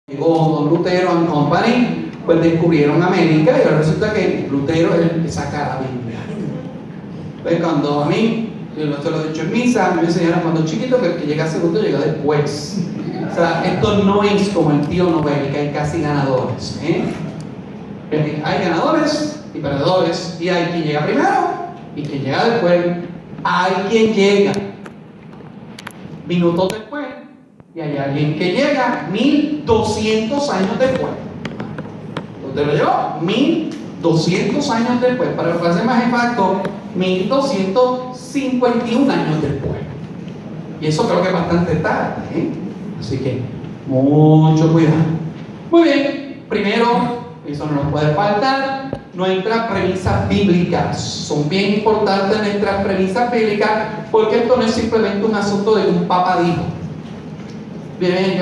Llegó Don Lutero and Company, pues descubrieron América y ahora resulta que Lutero es el que saca la Biblia. Pues cuando a mí, yo te lo he dicho en misa, a mí me enseñaron cuando chiquito que el que llega segundo llega después. O sea, esto no es como el tío Nobel, que hay casi ganadores. Hay ganadores y perdedores, y hay quien llega primero y quien llega después. Hay quien llega minutos después y hay alguien que llega 1200 años después. Usted lo llevó 1200 años después, para ser más exacto, 1251 años después. Y eso creo que es bastante tarde, Así que mucho cuidado. Muy bien, primero, eso no nos puede faltar, nuestras premisas bíblicas. Son bien importantes nuestras premisas bíblicas, porque esto no es simplemente un asunto de que un papa dijo. Bien,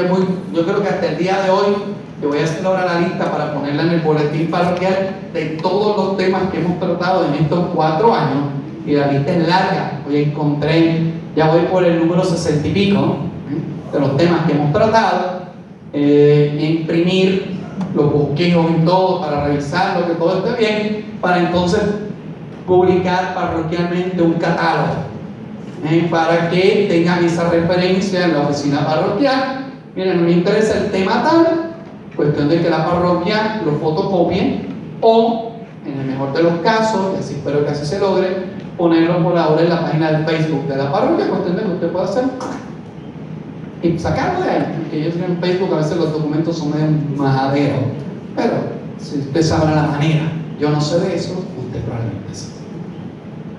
yo creo que hasta el día de hoy yo voy a hacer ahora la lista para ponerla en el boletín parroquial de todos los temas que hemos tratado en estos 4 años, y la lista es larga. Hoy encontré, ya voy por el número 60 y pico de los temas que hemos tratado. Imprimir los bosquejos y todo para revisar lo que todo esté bien, para entonces publicar parroquialmente un catálogo, para que tengan esa referencia en la oficina parroquial. Miren, no me interesa el tema tal, cuestión de que la parroquia lo fotocopie, o en el mejor de los casos, y así espero que así se logre, ponerlo por ahora en la página de Facebook de la parroquia, cuestión de que usted pueda hacer y sacarlo de ahí, porque yo sé que en Facebook a veces los documentos son medio majaderos, pero si usted sabe la manera, yo no sé de eso, usted probablemente sabe.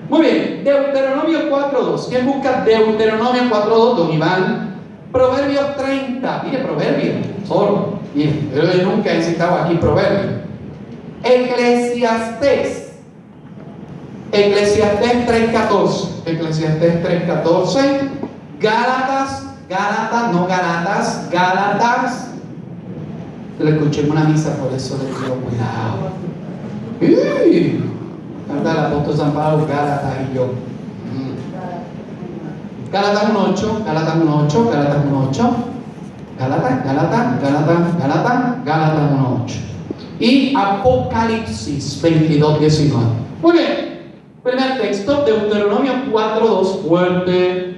Muy bien, Deuteronomio 4.2. ¿Quién busca Deuteronomio 4.2? Don Iván. Proverbios 30. Mire, Proverbios, solo. Mire, yo nunca he citado aquí Proverbios. Eclesiastés 3.14. Eclesiastés 3.14. Gálatas. Le escuché en una misa, por eso le digo cuidado. Canta el apóstol San Pablo, Gálatas y yo. Gálatas 1.8. Gálatas 1.8. Y Apocalipsis 22.19. Muy bien. Primer texto, Deuteronomio 4.2. Fuerte.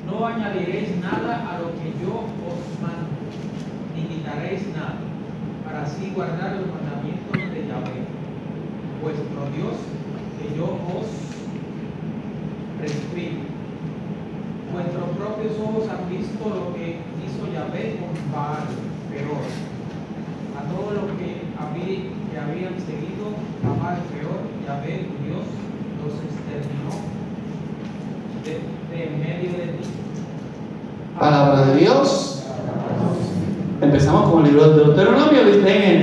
No añadiréis nada a lo que yo os mando, ni quitaréis nada, para así guardar los mandamientos de Yahvé, vuestro Dios, que yo os prescribo. Vuestros propios ojos han visto lo que hizo Yahvé con Baal, Peor. A todos los que habían seguido a Baal, Peor, Yahvé, tu Dios, los exterminó de en medio de ti. Palabra de Dios. Empezamos con el libro de Deuteronomio.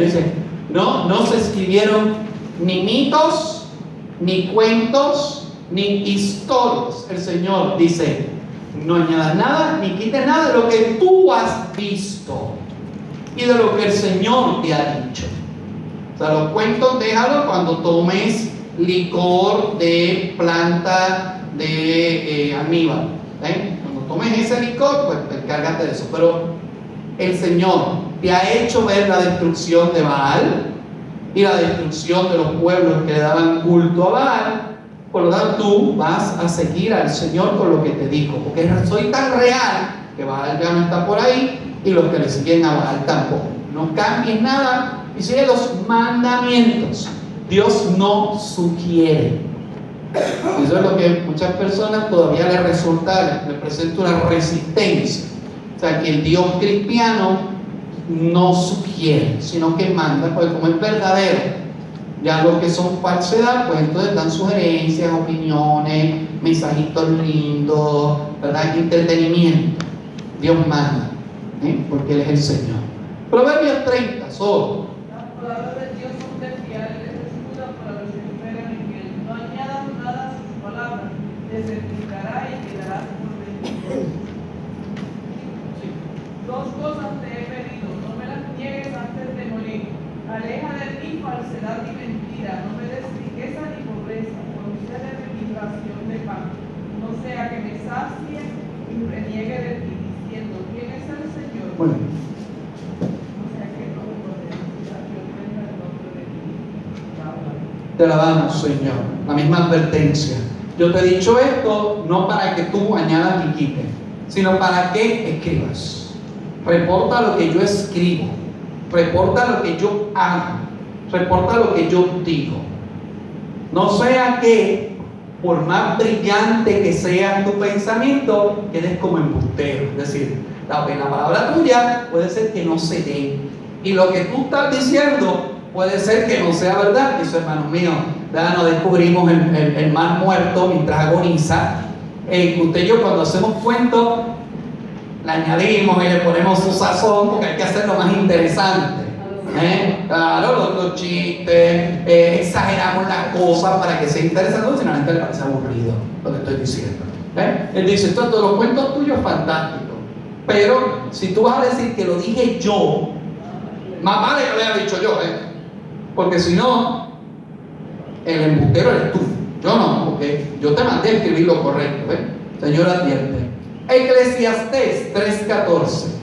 Dice, no se escribieron ni mitos, ni cuentos, ni historias. El Señor dice, no añadas nada, ni quites nada de lo que tú has visto y de lo que el Señor te ha dicho. O sea, los cuentos déjalo cuando tomes licor de planta de almíbar. Cuando tomes ese licor, pues encárgate de eso. Pero el Señor te ha hecho ver la destrucción de Baal y la destrucción de los pueblos que le daban culto a Baal. Por lo tanto, tú vas a seguir al Señor con lo que te dijo, porque soy tan real que Baal ya no está por ahí y los que le siguen a Baal tampoco. No cambies nada y sigue los mandamientos. Dios no sugiere. Eso es lo que muchas personas todavía les resulta, les presenta una resistencia. O sea, que el Dios cristiano no sugiere, sino que manda, pues como es verdadero. Ya lo que son falsedad, pues entonces dan sugerencias, opiniones, mensajitos lindos, ¿verdad? Entretenimiento. Dios manda, porque Él es el Señor. Proverbios 30, solo. Las palabras de Dios son de fiar, Él es escudo para los que esperan en Él. No añadas nada a sus palabras, te certificará y quedarás por bendito. Dos cosas te he pedido, no me las niegues antes de morir. Aleja de ti falsedad y mentira, no me des riqueza ni pobreza, concédeme mi ración de pan, no sea que me sacie y reniegue de ti, diciendo, ¿quién es el Señor? Bueno. No sea que Te alabamos, Señor. La misma advertencia. Yo te he dicho esto no para que tú añadas ni quites, sino para que escribas. Reporta lo que yo escribo. Reporta lo que yo hago. Reporta lo que yo digo. No sea que, por más brillante que sea tu pensamiento, quedes como embustero. Es decir, la palabra tuya puede ser que no se dé. Y lo que tú estás diciendo puede ser que no sea verdad. Eso, hermanos míos, ya nos descubrimos el mar muerto mientras agoniza. Usted y yo, cuando hacemos cuentos, le añadimos y le ponemos su sazón, porque hay que hacerlo más interesante. Claro, los chistes, exageramos las cosas para que sea interesante, si no a la gente le parece aburrido lo que estoy diciendo. Él dice, todos los cuentos tuyos fantásticos, pero si tú vas a decir que lo dije yo, más vale que lo haya dicho yo, porque si no, el embustero eres tú, yo no, porque yo te mandé a escribir lo correcto. Señor, advierte. Eclesiastés 3:14.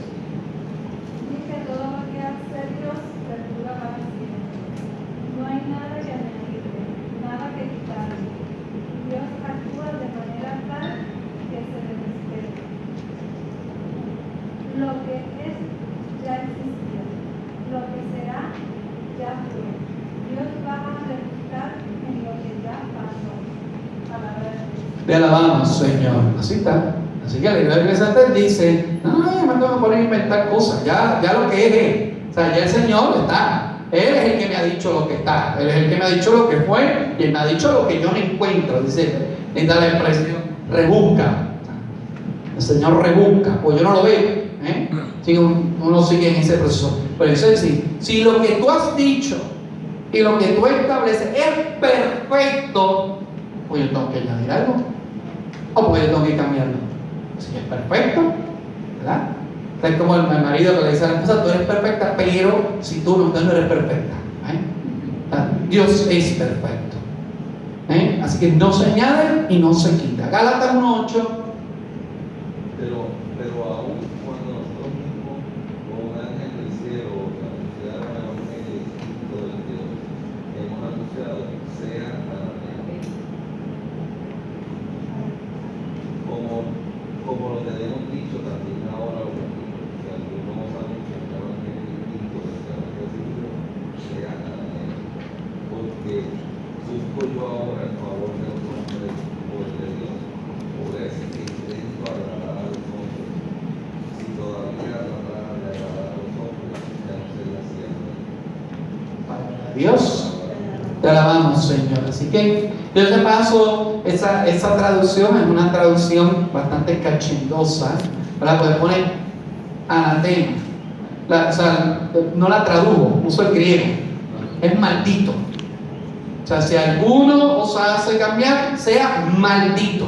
Lo que es ya existió, lo que será ya fue. Dios va a rebuscar en lo que ya pasó. Palabra de Dios. Te alabamos, Señor. Así está. Así que la iglesia te dice, no, me tengo que poner a inventar cosas. Ya lo que es Él. O sea, ya el Señor está. Él es el que me ha dicho lo que está. Él es el que me ha dicho lo que fue. Y Él me ha dicho lo que yo no encuentro. Dice, da la expresión, rebusca. El Señor rebusca. Pues yo no lo veo. Si uno sigue en ese proceso. Pero eso es decir, si lo que tú has dicho y lo que tú estableces es perfecto, pues yo tengo que añadir algo, o pues yo tengo que cambiarlo. Si es perfecto, ¿verdad? Es como el marido que le dice a la esposa, tú eres perfecta, pero si tú no eres perfecta. Dios es perfecto. Así que no se añade y no se quita. Gálatas 1:8. Pero aún cuando nosotros mismos, como un ángel del cielo, anunciaron el evangelio de Dios, hemos anunciado, sea anatema. Como lo tenemos dicho también ahora, que algunos anuncian el evangelio distinto del que han recibido, sea anatema. Porque busco yo ahora el favor de los hombres por de Dios, por ese que intento agradar a los hombres. Si todavía tratar de agradar a los hombres, ya no sería cierto. Para Dios, te alabamos, Señor. Así que, yo de paso, esa traducción es una traducción bastante cachendosa. ¿Verdad? Puede poner anatema. O sea, no la tradujo, uso el griego. Es maldito. O sea, si alguno os hace cambiar, sea maldito.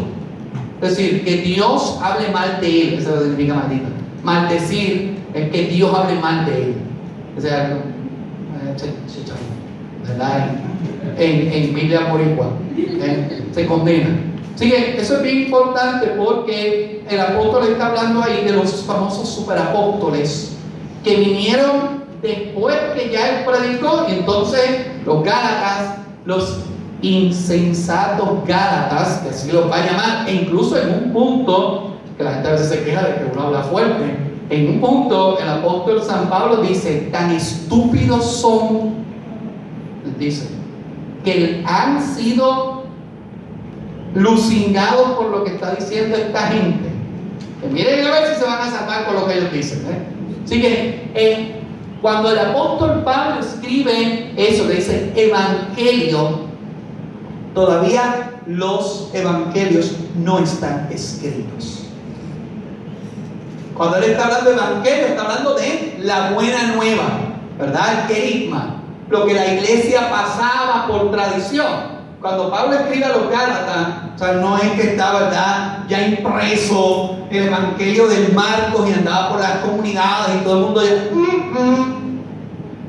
Es decir, que Dios hable mal de él. Eso significa maldito. Maldecir es que Dios hable mal de él. O sea, ¿verdad? En Biblia por igual. Se condena. Así que eso es bien importante porque el apóstol está hablando ahí de los famosos superapóstoles que vinieron después que ya él predicó. Y entonces los Gálatas, los insensatos Gálatas, que así los va a llamar, e incluso en un punto, que la gente a veces se queja de que uno habla fuerte, en un punto el apóstol San Pablo dice, tan estúpidos son, dice, que han sido lucingados por lo que está diciendo esta gente, que miren a ver si se van a salvar con lo que ellos dicen. Así que cuando el apóstol Pablo escribe eso, que dice evangelio, todavía los evangelios no están escritos. Cuando él está hablando de evangelio, está hablando de la buena nueva, ¿verdad? El querigma, lo que la iglesia pasaba por tradición. Cuando Pablo escribe a los Gálatas, o sea, no es que estaba, ¿verdad?, ya impreso el evangelio del Marcos y andaba por las comunidades y todo el mundo ya.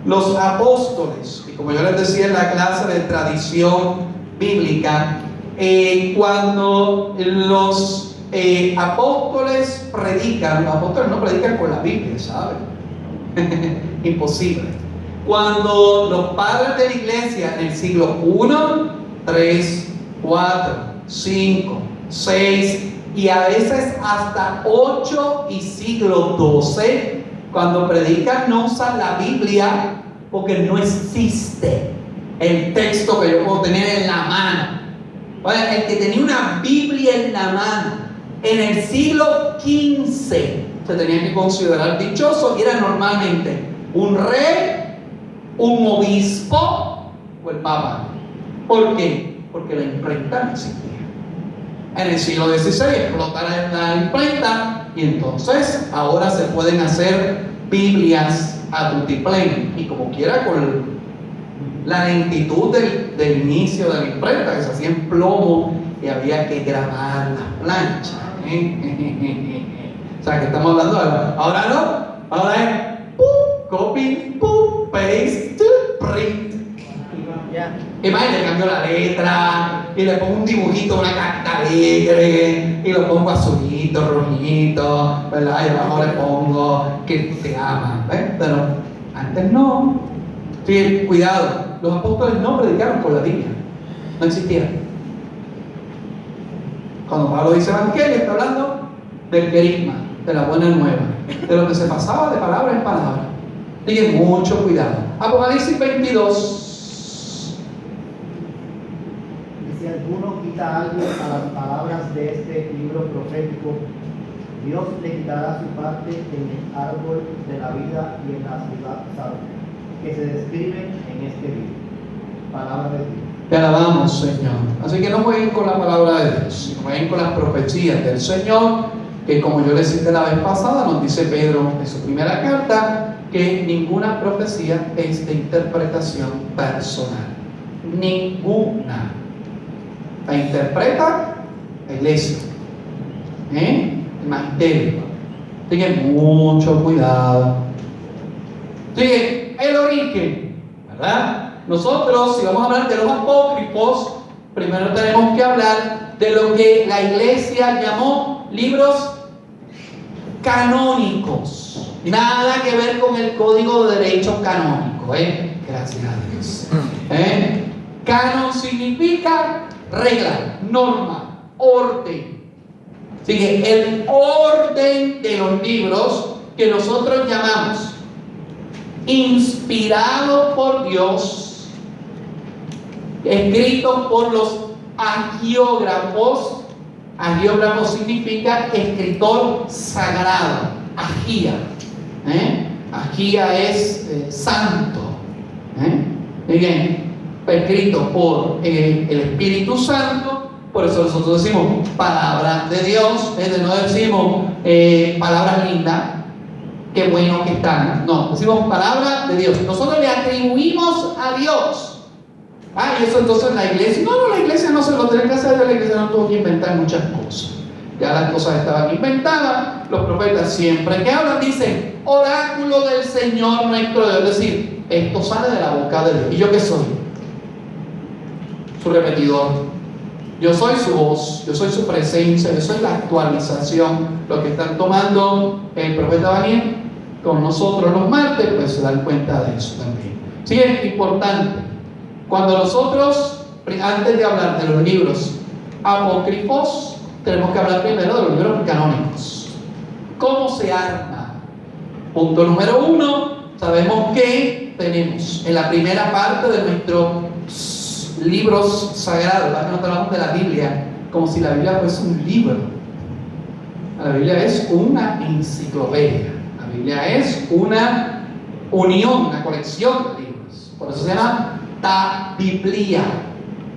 Los apóstoles, y como yo les decía en la clase de tradición bíblica, cuando los apóstoles predican, los apóstoles no predican con la Biblia, ¿saben? Imposible. Cuando los padres de la iglesia en el siglo I, 3, 4, 5, 6 y a veces hasta 8 y siglo XII, cuando predican no usan la Biblia porque no existe el texto que yo puedo tener en la mano. El que tenía una Biblia en la mano en el siglo XV se tenía que considerar dichoso y era normalmente un rey, un obispo o el papa. ¿Por qué? Porque la imprenta no existía. En el siglo XVI explota la imprenta y entonces ahora se pueden hacer Biblias a tutiplén y como quiera con la lentitud del inicio de la imprenta que se hacía en plomo y había que grabar las planchas. O sea que estamos hablando ahora no, ahora es copy, paste, print. Y más le cambio la letra y le pongo un dibujito, una carta alegre y lo pongo azulito, rojito, ¿verdad? Y abajo le pongo que te ama, ¿ves? Pero antes no. Sí, cuidado, los apóstoles no predicaron por la Biblia, no existía. Cuando Pablo dice evangelio, está hablando del querigma, de la buena nueva, de lo que se pasaba de palabra en palabra. Tengan mucho cuidado. Apocalipsis 22. Si alguno quita algo a las palabras de este libro profético, Dios le quitará su parte en el árbol de la vida y en la ciudad santa, que se describen en este libro. Palabra de Dios. Te alabamos, Señor. Así que no jueguen con la palabra de Dios, sino jueguen con las profecías del Señor, que como yo les cité la vez pasada, nos dice Pedro en su primera carta, que ninguna profecía es de interpretación personal. Ninguna. La interpreta la iglesia, el magisterio. Tengan mucho cuidado. Sigue el origen, ¿verdad? Nosotros, si vamos a hablar de los apócrifos, primero tenemos que hablar de lo que la iglesia llamó libros canónicos. Nada que ver con el código de derecho canónico, gracias a Dios. Canon significa regla, norma, orden. Sigue el orden de los libros que nosotros llamamos inspirado por Dios, escrito por los agiógrafos. Agiógrafo significa escritor sagrado, agía. Agía es santo. Bien, escrito por el Espíritu Santo. Por eso nosotros decimos palabra de Dios, no decimos palabras lindas, qué bueno que están. No, decimos palabra de Dios. Nosotros le atribuimos a Dios. Y eso entonces la iglesia, la iglesia no se lo tiene que hacer, la iglesia no tuvo que inventar muchas cosas. Ya las cosas estaban inventadas. Los profetas siempre que hablan dicen oráculo del Señor nuestro Dios. Es decir, esto sale de la boca de Dios. ¿Y yo qué soy? Su repetidor. Yo soy su voz, yo soy su presencia, yo soy la actualización. Lo que están tomando el profeta Daniel con nosotros los martes, pues se dan cuenta de eso también. Sí, es importante. Cuando nosotros, antes de hablar de los libros apócrifos, tenemos que hablar primero de los libros canónicos. ¿Cómo se arma? Punto número 1, sabemos que tenemos en la primera parte de nuestros libros sagrados, no hablamos de la Biblia como si la Biblia fuese un libro. La Biblia es una enciclopedia. La Biblia es una unión, una colección de libros. Por eso se llama ta Biblia.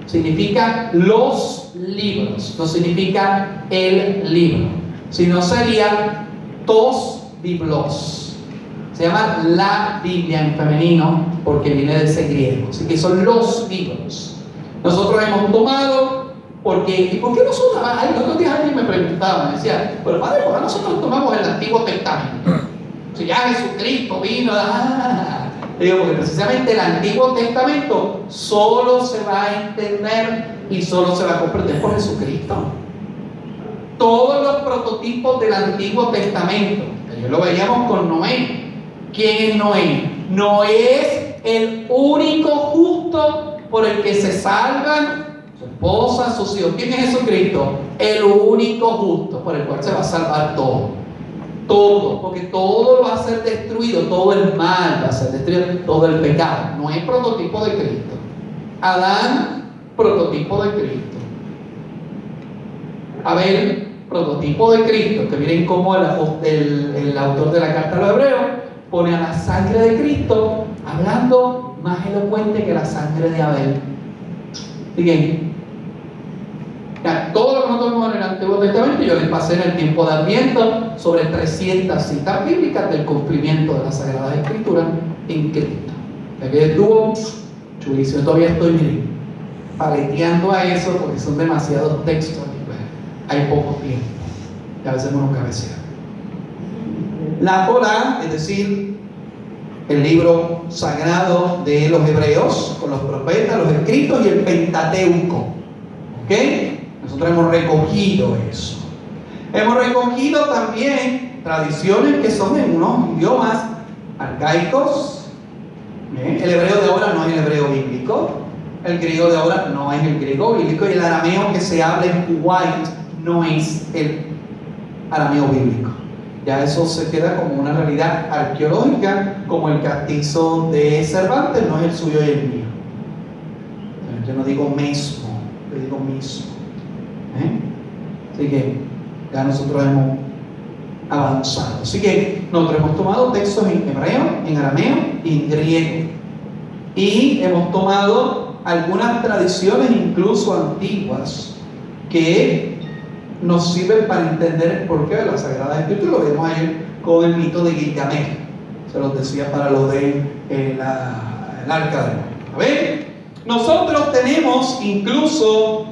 Significa los libros, no significa el libro, sino sería tos biblos. Se llama la Biblia en femenino porque viene de ese griego, así que son los libros. Nosotros hemos tomado, porque, ¿y por qué nosotros? Los otros días alguien me preguntaba, me decía, pero padre, ¿por qué nosotros tomamos el Antiguo Testamento? Si ya Jesucristo vino, digo, porque precisamente el Antiguo Testamento solo se va a entender y solo se va a comprender por Jesucristo. Todos los prototipos del Antiguo Testamento, que lo veíamos con Noé. ¿Quién es Noé? Noé es el único justo por el que se salvan su esposa, sus hijos. ¿Quién es Jesucristo? El único justo por el cual se va a salvar todo. Todo, porque todo va a ser destruido, todo el mal va a ser destruido, todo el pecado. No hay prototipo de Cristo. Adán, prototipo de Cristo. Abel, prototipo de Cristo, que miren cómo el autor de la carta a los Hebreos pone a la sangre de Cristo hablando más elocuente que la sangre de Abel. Fíjense, todo lo que nosotros vemos en el Antiguo Testamento, yo les pasé en el tiempo de Adviento sobre 300 citas bíblicas del cumplimiento de las Sagradas Escrituras en Cristo. Que estuvo chulísimo, todavía estoy miren, paleteando a eso porque son demasiados textos y pues, hay poco tiempo y a veces uno cabecea. La Torá, es decir, el libro sagrado de los hebreos, con los profetas, los escritos y el Pentateuco. ¿Ok? Nosotros hemos recogido eso. Hemos recogido también tradiciones que son en unos idiomas arcaicos. El hebreo de ahora no es el hebreo bíblico. El griego de ahora no es el griego bíblico. Y el arameo que se habla en Kuwait no es el arameo bíblico. Ya eso se queda como una realidad arqueológica, como el castizo de Cervantes no es el suyo y el mío. Yo no digo mismo, yo digo mismo. Así que ya nosotros hemos avanzado. Así que nosotros hemos tomado textos en hebreo, en arameo y en griego. Y hemos tomado algunas tradiciones incluso antiguas que nos sirven para entender el porqué de la Sagrada Escritura. Lo vemos ayer con el mito de Gilgamesh. Se los decía para lo de el arca de Noé. A ver, nosotros tenemos incluso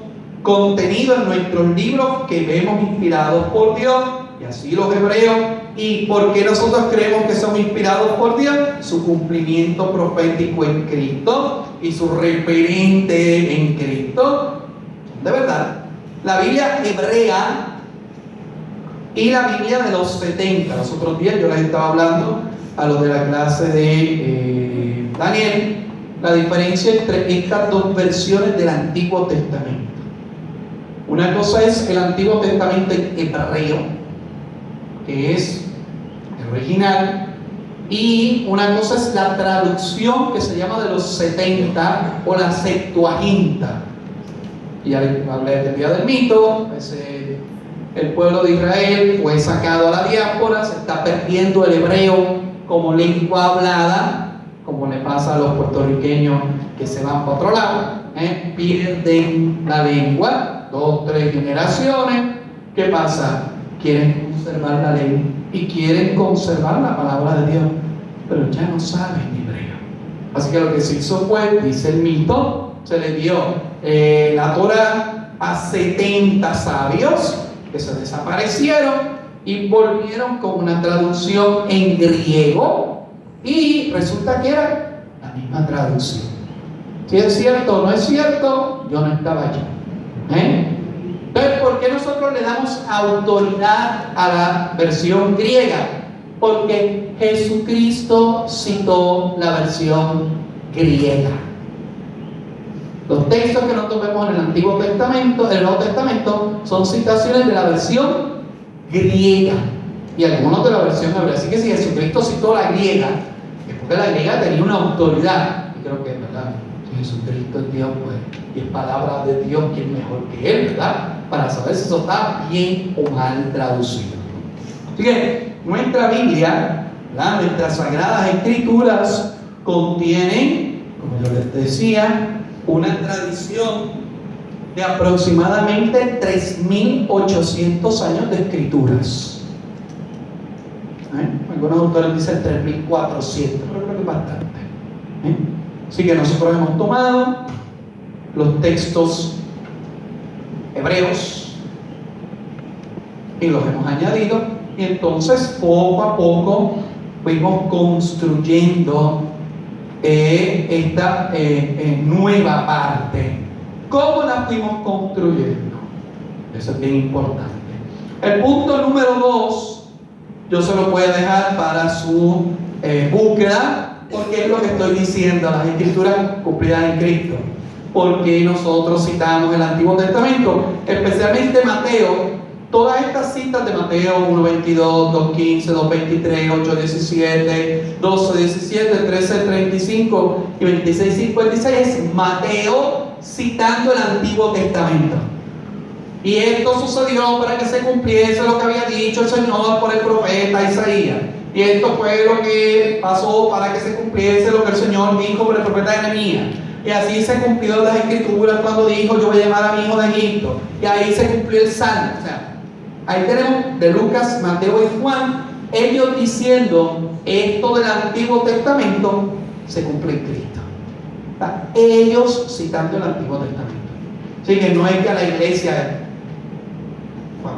contenido en nuestros libros que vemos inspirados por Dios, y así los hebreos. ¿Y por qué nosotros creemos que son inspirados por Dios? Su cumplimiento profético en Cristo y su referente en Cristo. De verdad, la Biblia hebrea y la Biblia de los 70. Los otros días yo les estaba hablando a los de la clase de Daniel, la diferencia entre estas dos versiones del Antiguo Testamento. Una cosa es el Antiguo Testamento en hebreo, que es el original, y una cosa es la traducción que se llama de los 70 o la Septuaginta. Y ya les hablé del día del mito. El pueblo de Israel fue sacado a la diáspora, se está perdiendo el hebreo como lengua hablada, como le pasa a los puertorriqueños que se van para otro lado, pierden la lengua, 2 o 3 generaciones. ¿Qué pasa? Quieren conservar la ley y quieren conservar la palabra de Dios, pero ya no saben hebreo. Así que lo que se hizo fue, dice el mito, se le dio la Torá a 70 sabios que se desaparecieron y volvieron con una traducción en griego, y resulta que era la misma traducción. Si es cierto o no es cierto, yo no estaba allí. Entonces, ¿por qué nosotros le damos autoridad a la versión griega? Porque Jesucristo citó la versión griega. Los textos que nosotros vemos en el Antiguo Testamento, en el Nuevo Testamento, son citaciones de la versión griega y algunos de la versión hebrea. Así que si Jesucristo citó la griega, es porque la griega tenía una autoridad. Y creo que es verdad, si Jesucristo es Dios, pues, y es palabra de Dios, ¿quién mejor que Él, verdad? Para saber si eso está bien o mal traducido. Así que nuestra Biblia, ¿verdad? Nuestras Sagradas Escrituras contienen, como yo les decía, una tradición de aproximadamente 3.800 años de escrituras. Algunos autores dicen 3.400, pero creo que es bastante. Así que nosotros hemos tomado los textos hebreos y los hemos añadido, y entonces poco a poco fuimos construyendo esta nueva parte. ¿Cómo la fuimos construyendo? Eso es bien importante. El punto número 2 yo se lo voy a dejar para su búsqueda porque es lo que estoy diciendo, las escrituras cumplidas en Cristo. Porque nosotros citamos el Antiguo Testamento, especialmente Mateo. Todas estas citas de Mateo 1:22, 2:15, 2:23, 8:17, 12:17, 13:35 y 26:56 es Mateo citando el Antiguo Testamento. Y esto sucedió para que se cumpliese lo que había dicho el Señor por el profeta Isaías. Y esto fue lo que pasó para que se cumpliese lo que el Señor dijo por el profeta Jeremías. Y así se cumplió las escrituras cuando dijo: yo voy a llamar a mi hijo de Egipto. Y ahí se cumplió el Salmo. O sea, ahí tenemos de Lucas, Mateo y Juan, ellos diciendo esto del Antiguo Testamento se cumple en Cristo. ¿Está? Ellos citando el Antiguo Testamento. Así que no es que a la iglesia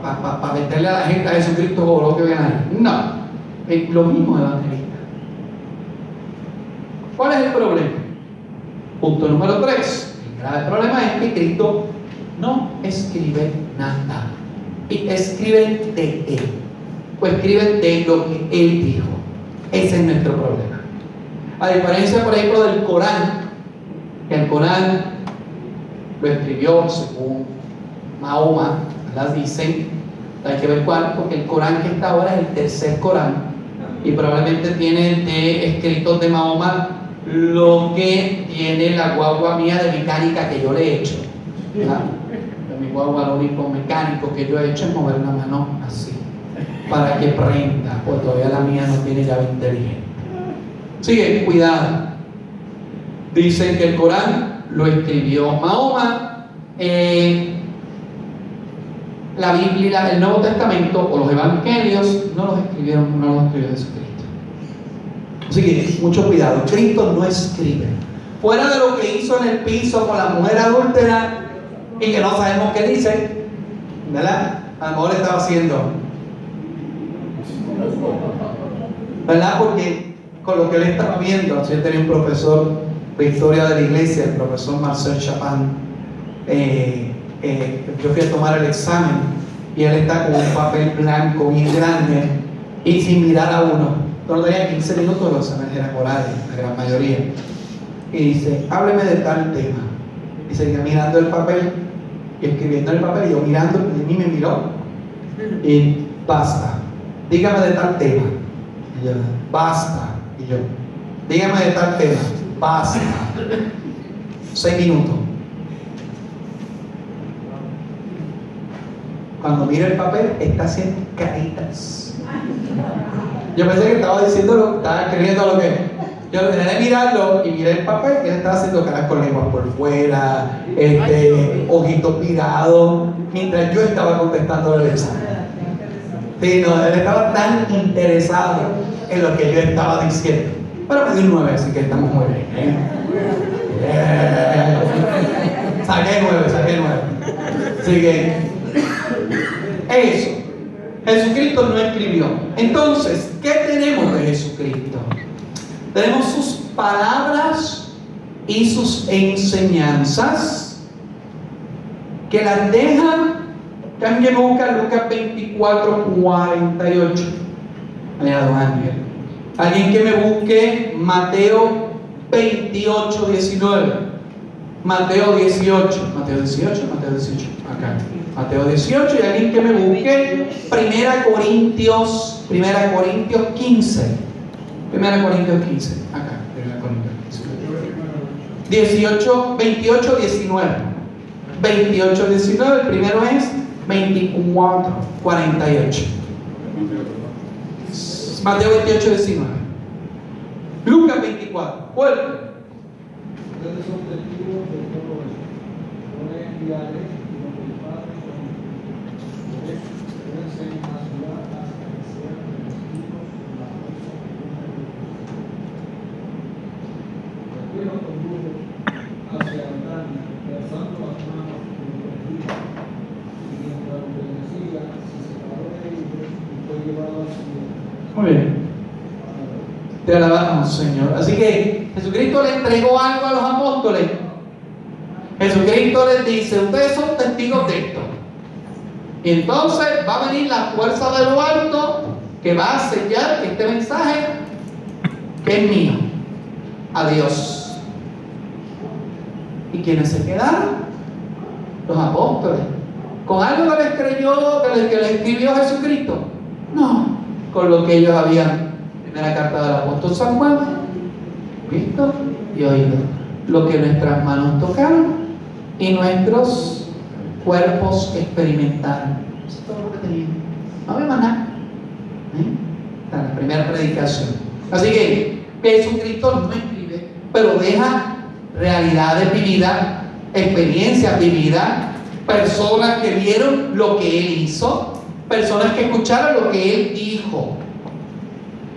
para meterle a la gente a Jesucristo o lo que vean ahí. No, es lo mismo evangelista. ¿Cuál es el problema? Punto número 3. El grave problema es que Cristo no escribe nada. Y escriben de Él, o escriben de lo que Él dijo. Ese es nuestro problema. A diferencia, por ejemplo, del Corán, que el Corán lo escribió según Mahoma, las dicen, hay que ver cuál, porque el Corán que está ahora es el tercer Corán, y probablemente tiene de escritos de Mahoma lo que tiene la guagua mía de mecánica que yo le he hecho, ¿verdad? Mi guagua, lo único mecánico que yo he hecho es mover la mano así para que prenda, pues todavía la mía no tiene llave inteligente. Sigue, cuidado. Dicen que el Corán lo escribió Mahoma, la Biblia, el Nuevo Testamento o los Evangelios no los escribió Jesucristo. Así que mucho cuidado. Cristo no escribe. Fuera de lo que hizo en el piso con la mujer adúltera y que no sabemos qué dice, ¿verdad? A lo mejor estaba haciendo, ¿verdad? Porque con lo que él estaba viendo, yo tenía un profesor de historia de la iglesia, el profesor Marcel Chapin. Yo fui a tomar el examen y él está con un papel blanco bien grande y sin mirar a uno. Solo tenía 15 minutos, los exámenes eran orales, la gran mayoría. Y dice: hábleme de tal tema. Y seguía mirando el papel y escribiendo en el papel, y yo mirando, y a mí me miró. Y basta, dígame de tal tema. Y yo, basta. Y yo, dígame de tal tema, basta. 6 minutos. Cuando mira el papel, está haciendo caritas. Yo pensé que estaba diciendo, estaba escribiendo lo que. Yo lo tenía que mirarlo y miré el papel y él estaba haciendo caras con lenguas por fuera, ojitos virados, mientras yo estaba contestando el examen. Sí, no, él estaba tan interesado en lo que yo estaba diciendo. Pero me dio un 9, así que estamos muy bien. Saqué 9. Así que eso. Jesucristo no escribió. Entonces, ¿qué tenemos de Jesucristo? Tenemos sus palabras y sus enseñanzas que las dejan. También busca Lucas 24:48. Allá, don Ángel. Alguien que me busque Mateo 28:19. Mateo 18. Acá. Mateo 18, y alguien que me busque 1 Corintios 15. 1 Corintios 15. Acá, 1 Corintios 15. 28, 19. 28, 19, el primero es 24, 48. Mateo 28, 19. Lucas 24. Fuerte. Ustedes son testigos de todo eso. Yo les enviaré lo que el Padre prometió. Por eso, quédense en la ciudad hasta que sean revestidos de la fuerza de una revolución. Después los condujo hacia Betania, alzando las manos como bendijo. Y mientras los bendecía, se separó de ellos y fue llevado al cielo. Muy bien. Te alabamos, Señor. Así que Jesucristo le entregó algo a los apóstoles. Jesucristo les dice: ustedes son testigos de esto. Y entonces va a venir la fuerza de lo alto que va a sellar este mensaje que es mío. a Dios. ¿Y quiénes se quedaron? Los apóstoles. ¿Con algo que les creyó, que les escribió Jesucristo? No, con lo que ellos habían, primera carta del apóstol San Juan, visto y oído, lo que nuestras manos tocaron y nuestros cuerpos experimentaron. Eso es todo lo que tenían. No había más nada. Esta es la primera predicación. Así que Jesucristo no escribe, pero deja realidades vividas, experiencias vividas, personas que vieron lo que Él hizo, personas que escucharon lo que Él dijo.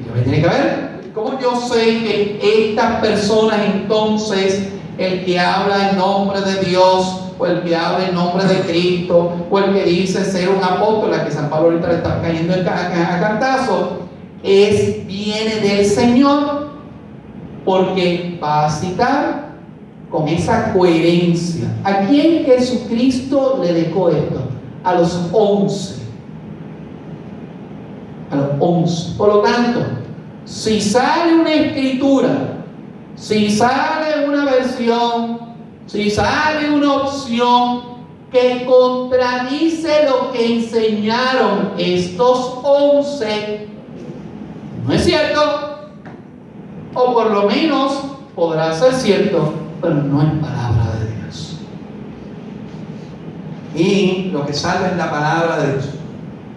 Y lo que tiene que ver, ¿cómo yo sé que estas personas entonces, el que habla en nombre de Dios, o el que habla en nombre de Cristo, o el que dice ser un apóstol, a que San Pablo ahorita le está cayendo a cantazo, viene del Señor? Porque va a citar con esa coherencia. ¿A quién Jesucristo le dejó esto? A los 11. A los 11. Por lo tanto, si sale una escritura, si sale una versión, si sale una opción que contradice lo que enseñaron estos 11, no es cierto, o por lo menos podrá ser cierto, pero no es palabra de Dios. Y lo que salva es la palabra de Dios,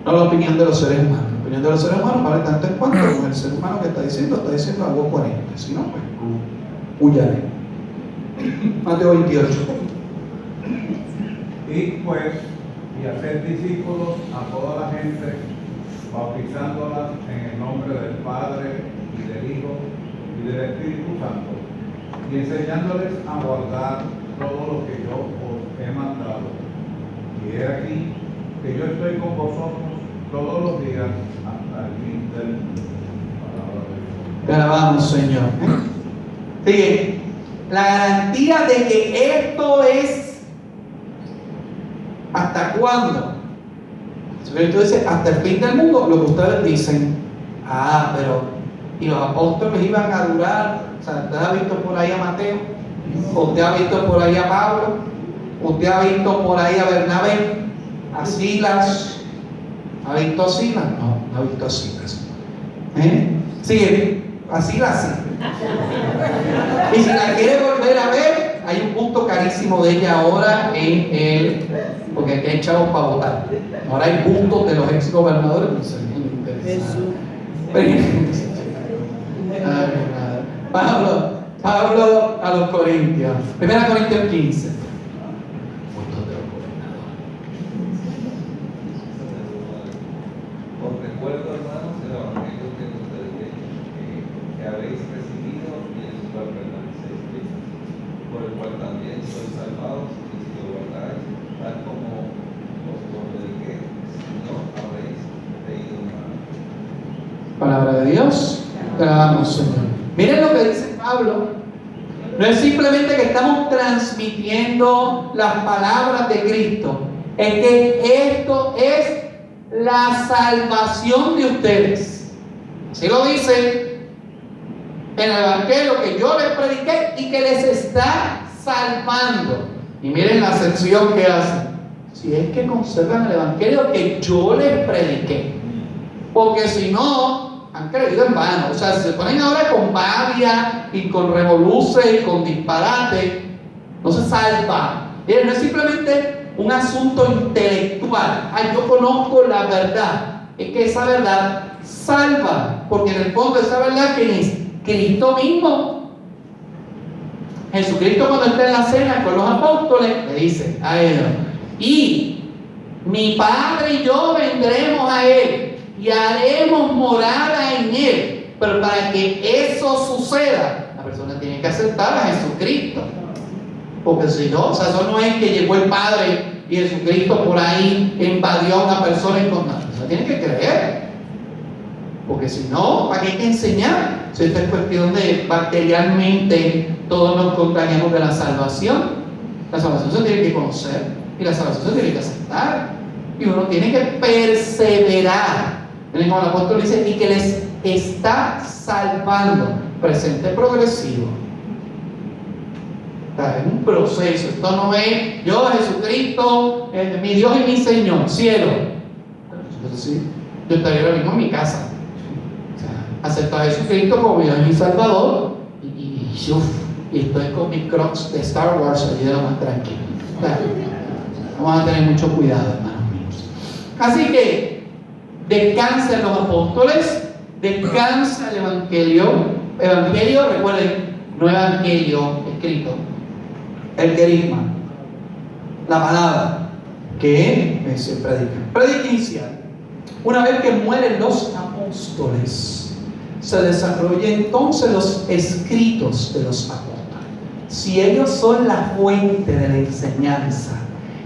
no la opinión de los seres humanos. La opinión de los seres humanos vale tanto en cuanto con el ser humano que está diciendo algo coherente. Si no, pues huyale. Mateo 28. Y pues, y hacer discípulos a toda la gente, bautizándolas en el nombre del Padre, y del Hijo, y del Espíritu Santo, y enseñándoles a guardar todo lo que yo os he mandado. Y he aquí que yo estoy con vosotros todos los días hasta el fin del mundo. Te alabamos, Señor. Sigue. La garantía de que esto es ¿hasta cuándo? Jesucristo dice hasta el fin del mundo. Lo que ustedes dicen, pero y los apóstoles iban a durar. O sea, ¿usted ha visto por ahí a Mateo? ¿Usted ha visto por ahí a Pablo? ¿Usted ha visto por ahí a Bernabé? ¿A Silas? ¿Ha visto a Silas? No, no ha visto a Silas. Sigue, a Silas sí. Y si la quiere volver a ver, hay un punto carísimo de ella ahora en el, porque aquí hay chavos para votar. Ahora hay puntos de los ex gobernadores. Pablo a los Corintios. 1 Corintios 15. Os recuerdo, hermanos, el evangelio que habéis recibido y en el cual permanecéis firmes, por el cual también sois salvados y si lo guardáis, tal como os lo prediqué, si no habréis creído nada. Palabra de Dios. Te alabamos, Señor. Miren lo que dice Pablo. No es simplemente que estamos transmitiendo las palabras de Cristo, es que esto es la salvación de ustedes. Así lo dice en el evangelio que yo les prediqué y que les está salvando. Y miren la sección que hace: si es que conservan el evangelio que yo les prediqué, porque si no han creído en vano. O sea, se ponen ahora con babia y con revoluce y con disparate, no se salva. No es simplemente un asunto intelectual. Yo conozco la verdad. Es que esa verdad salva, porque en el fondo esa verdad que es Cristo mismo. Jesucristo, cuando está en la cena con los apóstoles, le dice a ellos: y mi Padre y yo vendremos a Él y haremos morada en Él. Pero para que eso suceda, la persona tiene que aceptar a Jesucristo. Porque si no, o sea, eso no es que llegó el Padre y Jesucristo por ahí invadió a una persona y con nada. Eso tiene que creer. Porque si no, ¿para qué hay que enseñar? Si esta es cuestión de materialmente todos nos contagiamos de la salvación. La salvación se tiene que conocer y la salvación se tiene que aceptar. Y uno tiene que perseverar. Miren como el apóstol dice: y que les está salvando. Presente progresivo. sea, es un proceso. Esto no es yo, Jesucristo, mi Dios y mi Señor, cielo. Entonces, sí, yo estaría ahora mismo en mi casa. O sea, acepto a Jesucristo como mi Dios y mi Salvador. Y estoy con mis crocs de Star Wars allí de lo más tranquilo. O sea, vamos a tener mucho cuidado, hermanos míos. Así que descansa en los apóstoles, descansa el Evangelio. Evangelio, recuerden, no evangelio escrito, el querigma, la palabra que se predica. Predica inicial. Una vez que mueren los apóstoles, se desarrollan entonces los escritos de los apóstoles. Si ellos son la fuente de la enseñanza,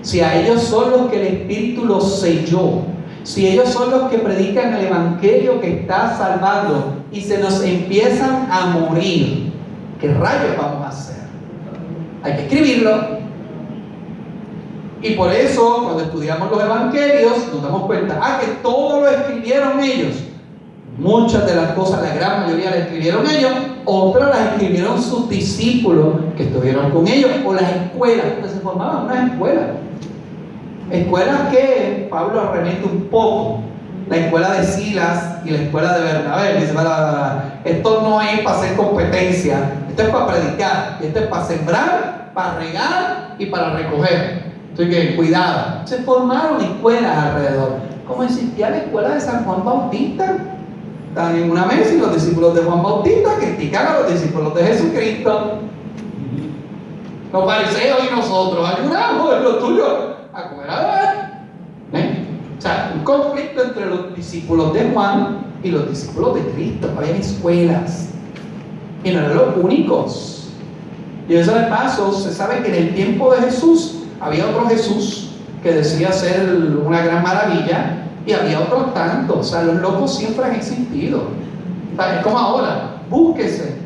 si a ellos son los que el Espíritu los selló, si ellos son los que predican el Evangelio que está salvando y se nos empiezan a morir, ¿qué rayos vamos a hacer? Hay que escribirlo. Y por eso, cuando estudiamos los Evangelios, nos damos cuenta, que todo lo escribieron ellos. Muchas de las cosas, la gran mayoría las escribieron ellos, otras las escribieron sus discípulos que estuvieron con ellos, o las escuelas, porque se formaban unas escuelas. Escuelas que Pablo arremete un poco. La escuela de Silas y la escuela de Bernabé. Dice, esto no es para hacer competencia, esto es para predicar, esto es para sembrar, para regar y para recoger. Así que cuidado. Se formaron escuelas alrededor. Como existía la escuela de San Juan Bautista. Están en una mesa y los discípulos de Juan Bautista critican a los discípulos de Jesucristo. Los fariseos y nosotros ayudamos en lo tuyo a comer a ver. O sea, un conflicto entre los discípulos de Juan y los discípulos de Cristo. Había escuelas y no eran los únicos. Y eso de paso, se sabe que en el tiempo de Jesús había otro Jesús que decía ser una gran maravilla y había otros tantos. O sea, los locos siempre han existido. O sea, es como ahora, búsquese,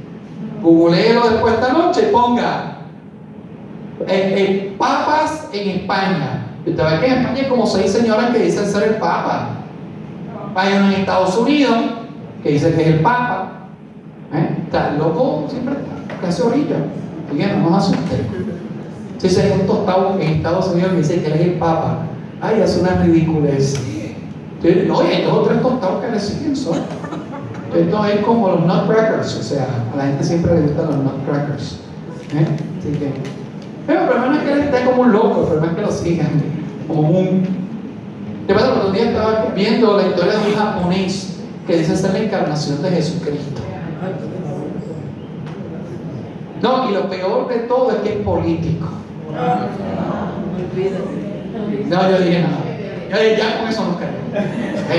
googleelo después de esta noche y ponga papas en España. Y usted ve que en España hay como 6 señoras que dicen ser el Papa. Hay uno en Estados Unidos que dice que es el Papa. Está loco, siempre está casi orilla. Oigan, no nos asusten. Si hay un tostado en Estados Unidos que dice que él es el Papa, hace una ridiculez. No, y hay 2 o 3 tostados que le siguen solo. Esto es como los nutcrackers, o sea, a la gente siempre le gustan los nutcrackers. Así que, pero el problema no es que él esté como un loco, el problema es que lo sigan como un. De verdad, el otro día estaba viendo la historia de un japonés que dice ser la encarnación de Jesucristo. No, y lo peor de todo es que es político. No, yo dije nada. Ya con eso no creo.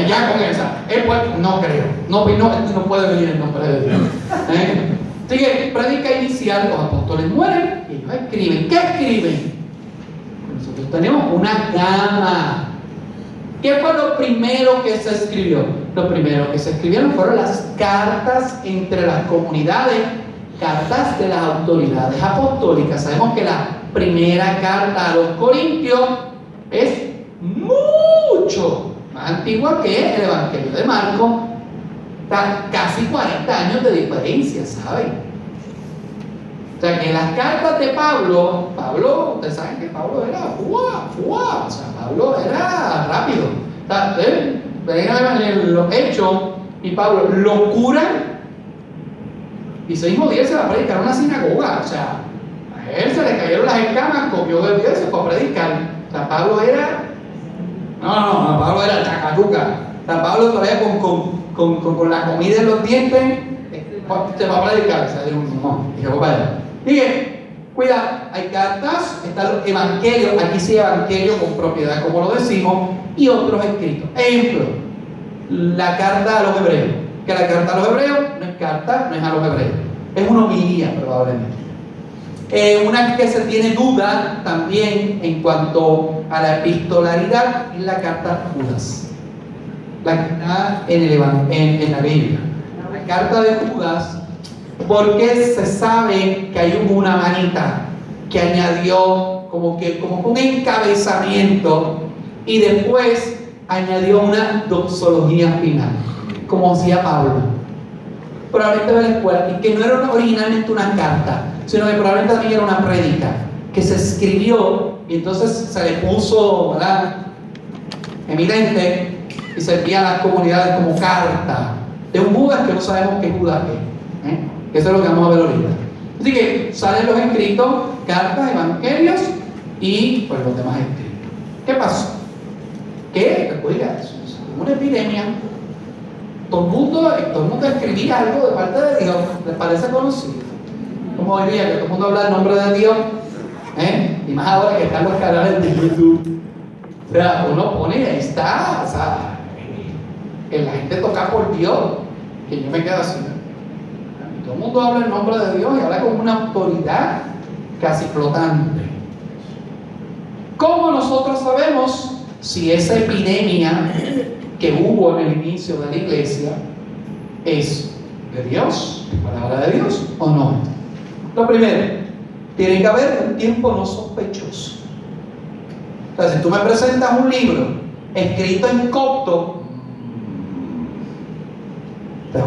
Ya con esa. No creo. No puede venir en nombre de Dios. Así que predica inicial, los apóstoles mueren y ellos escriben. ¿Qué escriben? Nosotros tenemos una gama. ¿Qué fue lo primero que se escribió? Lo primero que se escribieron fueron las cartas entre las comunidades, cartas de las autoridades apostólicas. Sabemos que la primera carta a los Corintios es mucho más antigua que el Evangelio de Marcos. Está casi 40 años de diferencia, ¿saben? O sea que las cartas de Pablo, ustedes saben que Pablo era o sea, Pablo era rápido. O sea, ven los hechos y Pablo lo curan y 6 días se va a predicar en una sinagoga. O sea, a él se le cayeron las escamas, comió del día y se fue a predicar. O sea, Pablo era. Pablo era chacaruca. O sea, Pablo todavía con la comida en los dientes se va a predicar. O sea, dijo, Dije, cuidado, hay cartas, está el evangelio, aquí sí evangelio con propiedad, como lo decimos, y otros escritos. Ejemplo, la carta a los hebreos. Que la carta a los hebreos no es carta, no es a los hebreos, es una homilía probablemente. Una que se tiene duda también en cuanto a la epistolaridad es la carta a Judas, la que está en la Biblia. La carta de Judas, porque se sabe que hay una manita que añadió como un encabezamiento y después añadió una doxología final, como hacía Pablo. probablemente va a la escuela, y que no era originalmente una carta, sino que probablemente también era una prédica, que se escribió y entonces se le puso, ¿verdad?, evidente, y se envía a las comunidades como carta de un Judas que no sabemos qué Judas es. Eso es lo que vamos a ver ahorita. Así que salen los escritos, cartas, evangelios y pues los demás escritos. ¿Qué pasó? Que, oiga, es una epidemia. Todo el mundo escribía algo de parte de Dios, les parece conocido. Como hoy día que todo el mundo habla del nombre de Dios, y más ahora que están los canales de YouTube. O sea, uno pone y ahí está, o sea, que la gente toca por Dios, que yo me quedo así. Todo el mundo habla el nombre de Dios y habla con una autoridad casi flotante. ¿Cómo nosotros sabemos si esa epidemia que hubo en el inicio de la iglesia es de Dios, palabra de Dios o no? Lo primero, tiene que haber un tiempo no sospechoso. O sea, si tú me presentas un libro escrito en copto,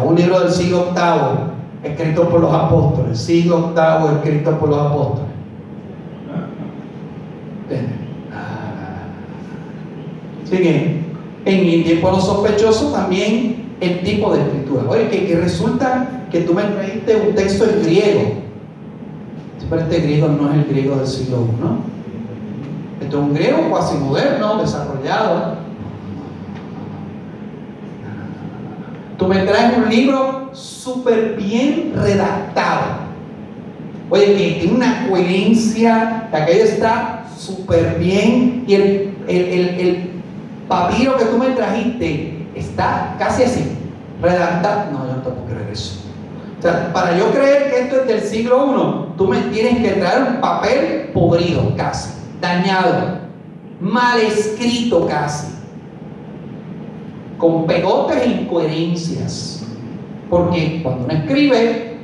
un libro del siglo VIII, escrito por los apóstoles, siglo VIII, escrito por los apóstoles. Así que, en el tiempo no sospechoso, también el tipo de escritura. Oye, que resulta que tú me trajiste un texto en griego. Pero este griego no es el griego del siglo I, ¿no? Esto es un griego cuasi moderno, desarrollado. Tú me traes un libro súper bien redactado. Oye, que tiene una coherencia, que aquello está súper bien, y el papiro que tú me trajiste está casi así, redactado. No, yo no te puedo creer eso. O sea, para yo creer que esto es del siglo I, tú me tienes que traer un papel podrido casi, dañado, mal escrito casi, con pegotes e incoherencias. Porque cuando uno escribe,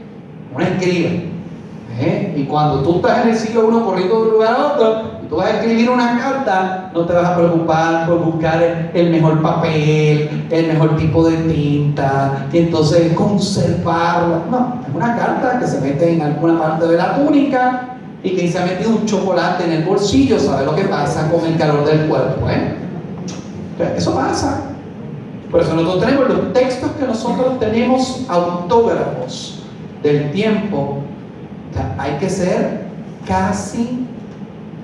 y cuando tú estás en el siglo I corriendo de un lugar a otro y tú vas a escribir una carta, no te vas a preocupar por buscar el mejor papel, el mejor tipo de tinta, y entonces conservarlo. No, es una carta que se mete en alguna parte de la túnica y que se ha metido un chocolate en el bolsillo. ¿Sabe lo que pasa con el calor del cuerpo? Eso pasa. Por eso nosotros tenemos los textos que nosotros tenemos autógrafos del tiempo. O sea, hay que ser casi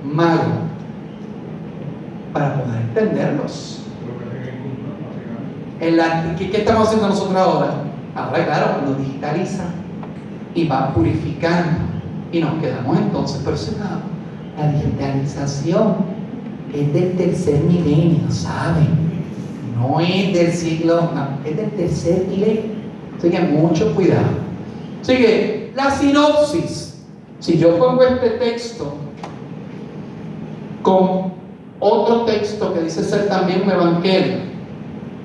mago para poder entenderlos. ¿Qué estamos haciendo nosotros ahora? Ahora, claro, lo digitaliza y va purificando y nos quedamos entonces presionados. La digitalización es del tercer milenio, ¿saben? No es del siglo, no, es del tercer milenio. Así que mucho cuidado. Así que la sinopsis, si yo pongo este texto con otro texto que dice ser también un evangelio,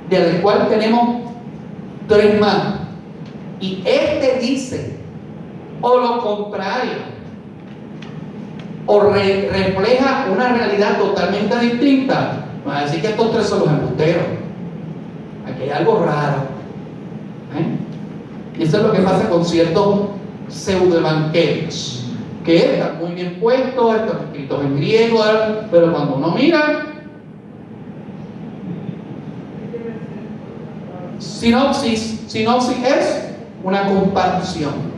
del cual tenemos 3 más, y este dice o lo contrario, o refleja una realidad totalmente distinta, va a decir que estos 3 son los embusteros. Aquí hay algo raro. Y eso es lo que pasa con ciertos pseudoevangelios, que están muy bien puestos, están escritos en griego, pero cuando uno mira, sinopsis es una comparación.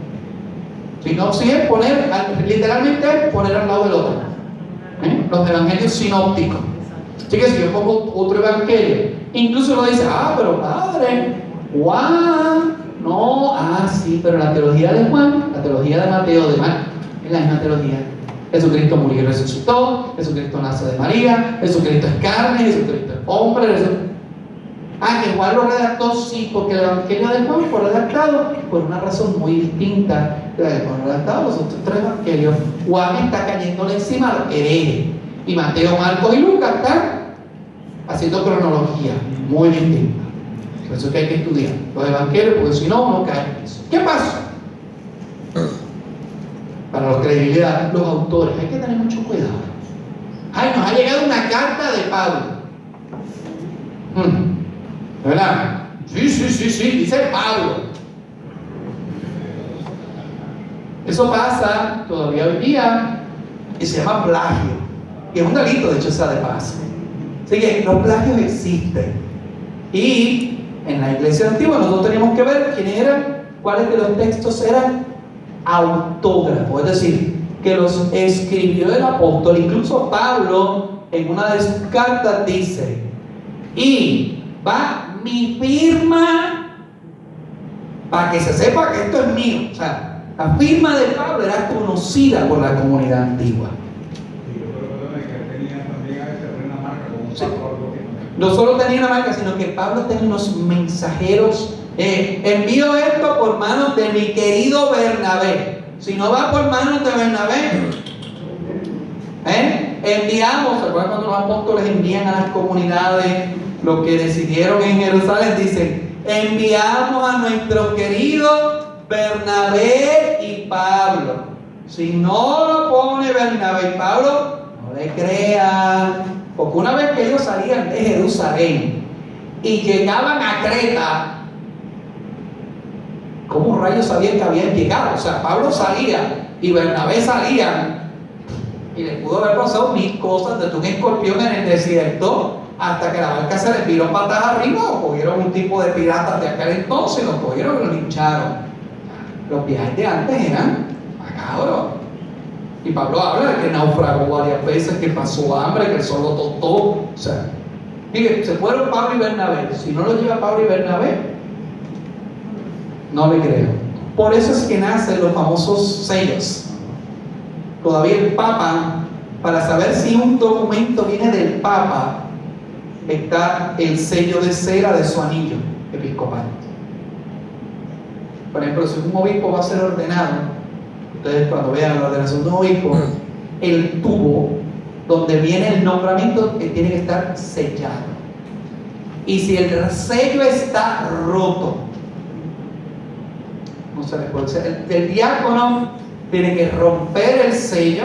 Sinopsis es poner, literalmente poner al lado del otro. Los evangelios sinópticos. Así que si yo pongo otro evangelio, incluso lo dice, pero padre, Juan, no, sí, pero la teología de Juan, la teología de Mateo, de Marcos, es la misma teología. Jesucristo murió y resucitó, Jesucristo nace de María, Jesucristo es carne, Jesucristo es hombre. Que Juan lo redactó, sí, porque el evangelio de Juan fue redactado por una razón muy distinta de la que fueron redactados los otros 3 evangelios. Juan está cayéndole encima al hereje, y Mateo, Marcos y Lucas están haciendo cronología muy distinta. Por eso es que hay que estudiar los evangelios, porque si no, uno cae en eso. ¿Qué pasa? Para la credibilidad, los autores, hay que tener mucho cuidado. Nos ha llegado una carta de Pablo. ¿Verdad? Sí, dice Pablo. Eso pasa todavía hoy día y se llama plagio. Y es un delito, de hecho, sea de paso. Así que los plagios existen. Y en la iglesia antigua nosotros teníamos que ver quiénes eran, cuáles de los textos eran autógrafos, es decir, que los escribió el apóstol. Incluso Pablo en una de sus cartas dice: y va mi firma, para que se sepa que esto es mío. O sea, la firma de Pablo era conocida por la comunidad antigua. Y yo creo que tenía también a veces una marca como un Sí. patrón. No solo tenía una marca, sino que Pablo tenía unos mensajeros. Envío esto por manos de mi querido Bernabé. Si no va por manos de Bernabé, enviamos. ¿Se acuerdan cuando los apóstoles envían a las comunidades lo que decidieron en Jerusalén? Dicen: enviamos a nuestro querido Bernabé y Pablo. Si no lo pone Bernabé y Pablo, no le crean. Porque una vez que ellos salían de Jerusalén y llegaban a Creta, ¿cómo rayos sabían que habían llegado? O sea, Pablo salía y Bernabé salían y les pudo haber pasado mil cosas, desde un escorpión en el desierto hasta que la barca se les viró patas arriba, o cogieron un tipo de piratas de aquel entonces, los cogieron y los lincharon. Los viajes de antes eran macabros. Y Pablo habla de que naufragó varias veces, que pasó hambre, que el sol lo tostó. O sea, mire, se fueron Pablo y Bernabé. Si no lo lleva Pablo y Bernabé, no le creo. Por eso es que nacen los famosos sellos. Todavía el Papa, para saber si un documento viene del Papa, está el sello de cera de su anillo episcopal. Por ejemplo, si un obispo va a ser ordenado, ustedes cuando vean la ordenación de un obispo, el tubo donde viene el nombramiento tiene que estar sellado. Y si el sello está roto, no se le puede hacer. El diácono tiene que romper el sello,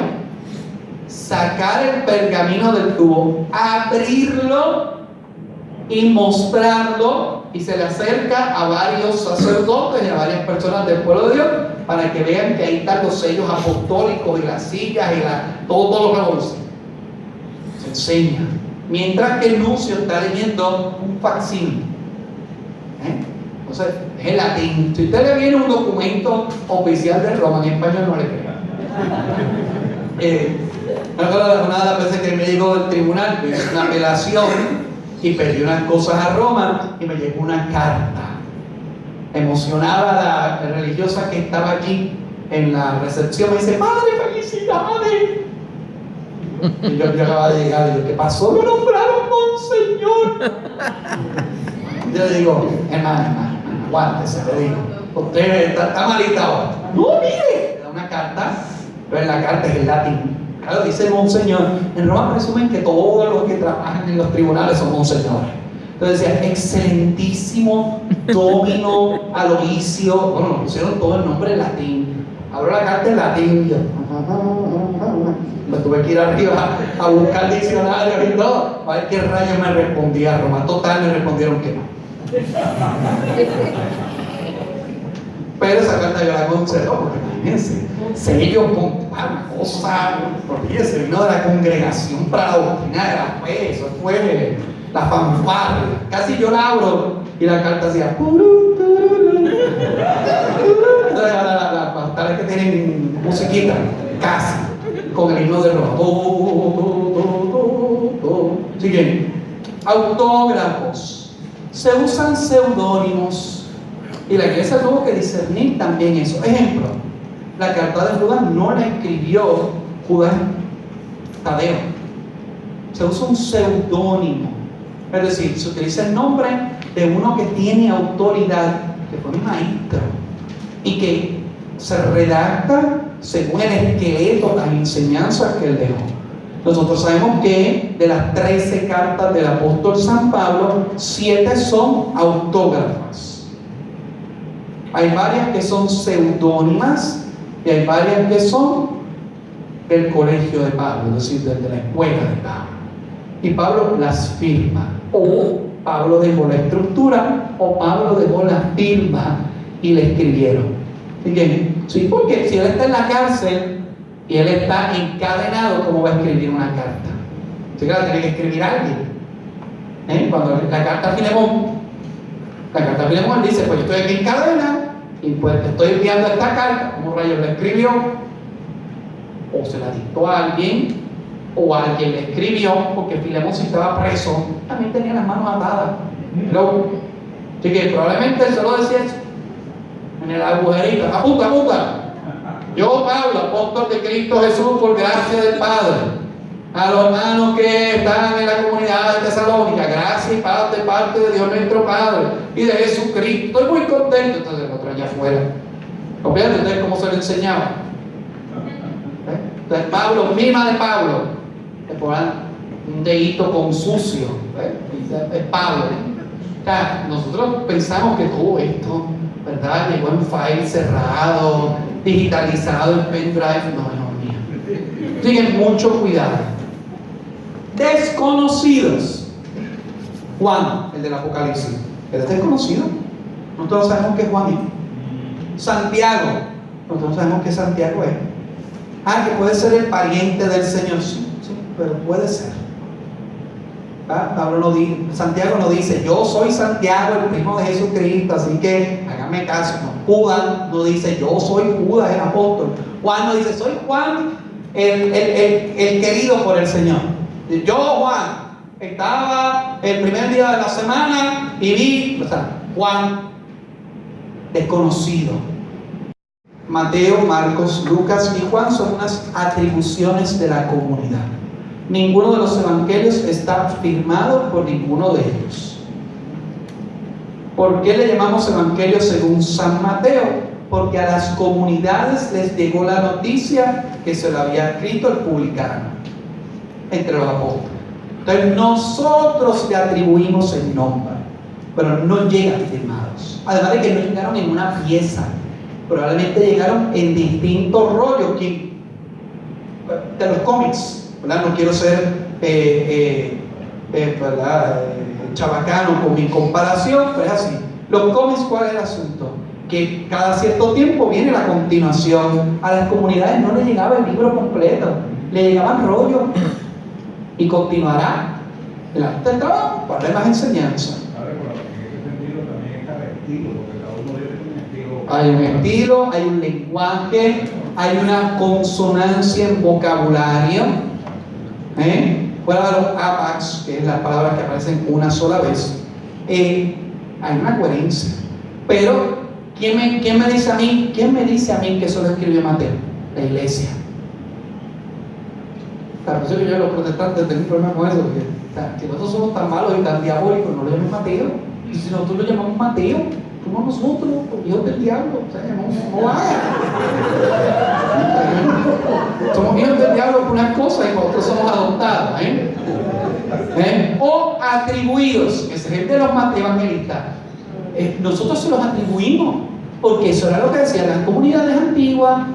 sacar el pergamino del tubo, abrirlo y mostrarlo, y se le acerca a varios sacerdotes y a varias personas del pueblo de Dios para que vean que ahí están los sellos apostólicos y las sillas y todo lo que se enseña. Mientras que el nuncio está leyendo un facsímil. Entonces, es el latín. Si usted le viene un documento oficial de Roma en español, no le crea. Una de las veces que me llegó del tribunal, me hice una apelación y pedí unas cosas a Roma y me llegó una carta. Emocionada la religiosa que estaba allí en la recepción, me dice: padre, felicidades. Y yo acababa de llegar y yo: ¿qué pasó? Me nombraron monseñor. Yo le digo: hermana, aguántese, le digo, usted está malita ahora. No, mire, le da una carta, pero en la carta es en latín. Claro, dice monseñor. En Roma presumen que todos los que trabajan en los tribunales son monseñores. Entonces decía: excelentísimo Domino Aloisio. Bueno, nos pusieron todo el nombre en latín. Abro la carta en latín y yo me tuve que ir arriba a buscar diccionarios y todo, a ver qué rayos me respondía Roma. Total, me respondieron que no. Pero esa carta yo la conservo porque imagínense, sello con una cosa, porque se vino de la Congregación para la Doctrina de la Fe, eso fue la fanfarria. Casi yo la abro y la carta hacía las pastales que tienen musiquita, casi, con el himno de Roma. Sigue. Autógrafos. Se usan seudónimos. Y la iglesia tuvo que discernir también eso. Ejemplo, la carta de Judas no la escribió Judas Tadeo. Se usa un seudónimo. Es decir, se utiliza el nombre de uno que tiene autoridad, que fue un maestro, y que se redacta según el esqueleto, las enseñanzas que él dejó. Nosotros sabemos que de las 13 cartas del apóstol San Pablo, 7 son autógrafas. Hay varias que son seudónimas y hay varias que son del colegio de Pablo, es decir, desde la escuela de Pablo. Y Pablo las firma. O Pablo dejó la estructura, o Pablo dejó la firma y le escribieron. Sí, porque si él está en la cárcel y él está encadenado, ¿cómo va a escribir una carta? Sí que la tiene que escribir alguien. Cuando la carta a Filemón, él dice, pues yo estoy aquí en cadena y pues te estoy enviando esta carta. ¿Cómo rayos la escribió? O se la dictó a alguien, o alguien le escribió, porque Filemón, si estaba preso, también tenía las manos atadas. Así que probablemente él se lo decía en el agujerito. Apunta. Yo, Pablo, apóstol de Cristo Jesús, por gracia del Padre, a los hermanos que están en la comunidad de Tesalónica, gracia y paz de parte de Dios nuestro Padre y de Jesucristo. Estoy muy contento. Entonces el otro allá afuera. ¿Obviamente ustedes cómo se lo enseñaba? Entonces Pablo, firma de Pablo, le ponen un dedito con sucio. Es Pablo. O sea, nosotros pensamos que todo esto, ¿verdad?, llegó en file cerrado, digitalizado en pendrive. No, hijo mío. Tengan mucho cuidado. Desconocidos. Juan, el del Apocalipsis, ¿eres desconocido? Nosotros sabemos que es Juan. Santiago, nosotros sabemos que Santiago es. Que puede ser el pariente del Señor. Sí, pero puede ser. Santiago no dice, yo soy Santiago, el primo de Jesucristo, así que háganme caso. No. Judas no dice, yo soy Judas, el apóstol. Juan no dice, soy Juan, el querido por el Señor. Yo, Juan, estaba el primer día de la semana y vi, Juan, desconocido. Mateo, Marcos, Lucas y Juan son unas atribuciones de la comunidad. Ninguno de los evangelios está firmado por ninguno de ellos. ¿Por qué le llamamos evangelio según San Mateo? Porque a las comunidades les llegó la noticia que se lo había escrito el publicano entre los apóstoles. Entonces nosotros le atribuimos el nombre, pero no llegan firmados. Además de que no llegaron en una pieza, probablemente llegaron en distintos rollos de los cómics. ¿Verdad? No quiero ser chabacano con mi comparación, pero es así. Los cómics, ¿cuál es el asunto? Que cada cierto tiempo viene la continuación. A las comunidades no les llegaba el libro completo, le llegaban rollos y continuará. El arte del trabajo, para más enseñanza. En ese sentido también está el estilo, porque cada uno tiene un estilo. Hay un estilo, hay un lenguaje, hay una consonancia en vocabulario. Fuera de los apax, que es las palabras que aparecen una sola vez, hay una coherencia. Pero ¿quién me dice a mí que eso lo escribió Mateo? La iglesia. Claro, por eso que yo los protestantes tengo un problema con eso, porque que nosotros somos tan malos y tan diabólicos, no lo llamamos Mateo. Y si nosotros lo llamamos Mateo, somos nosotros, hijos del diablo. O sea, no hagan. Somos hijos del diablo por unas cosas y nosotros somos adoptados. O atribuidos, que es el de los evangelistas. Nosotros se los atribuimos, porque eso era lo que decían las comunidades antiguas.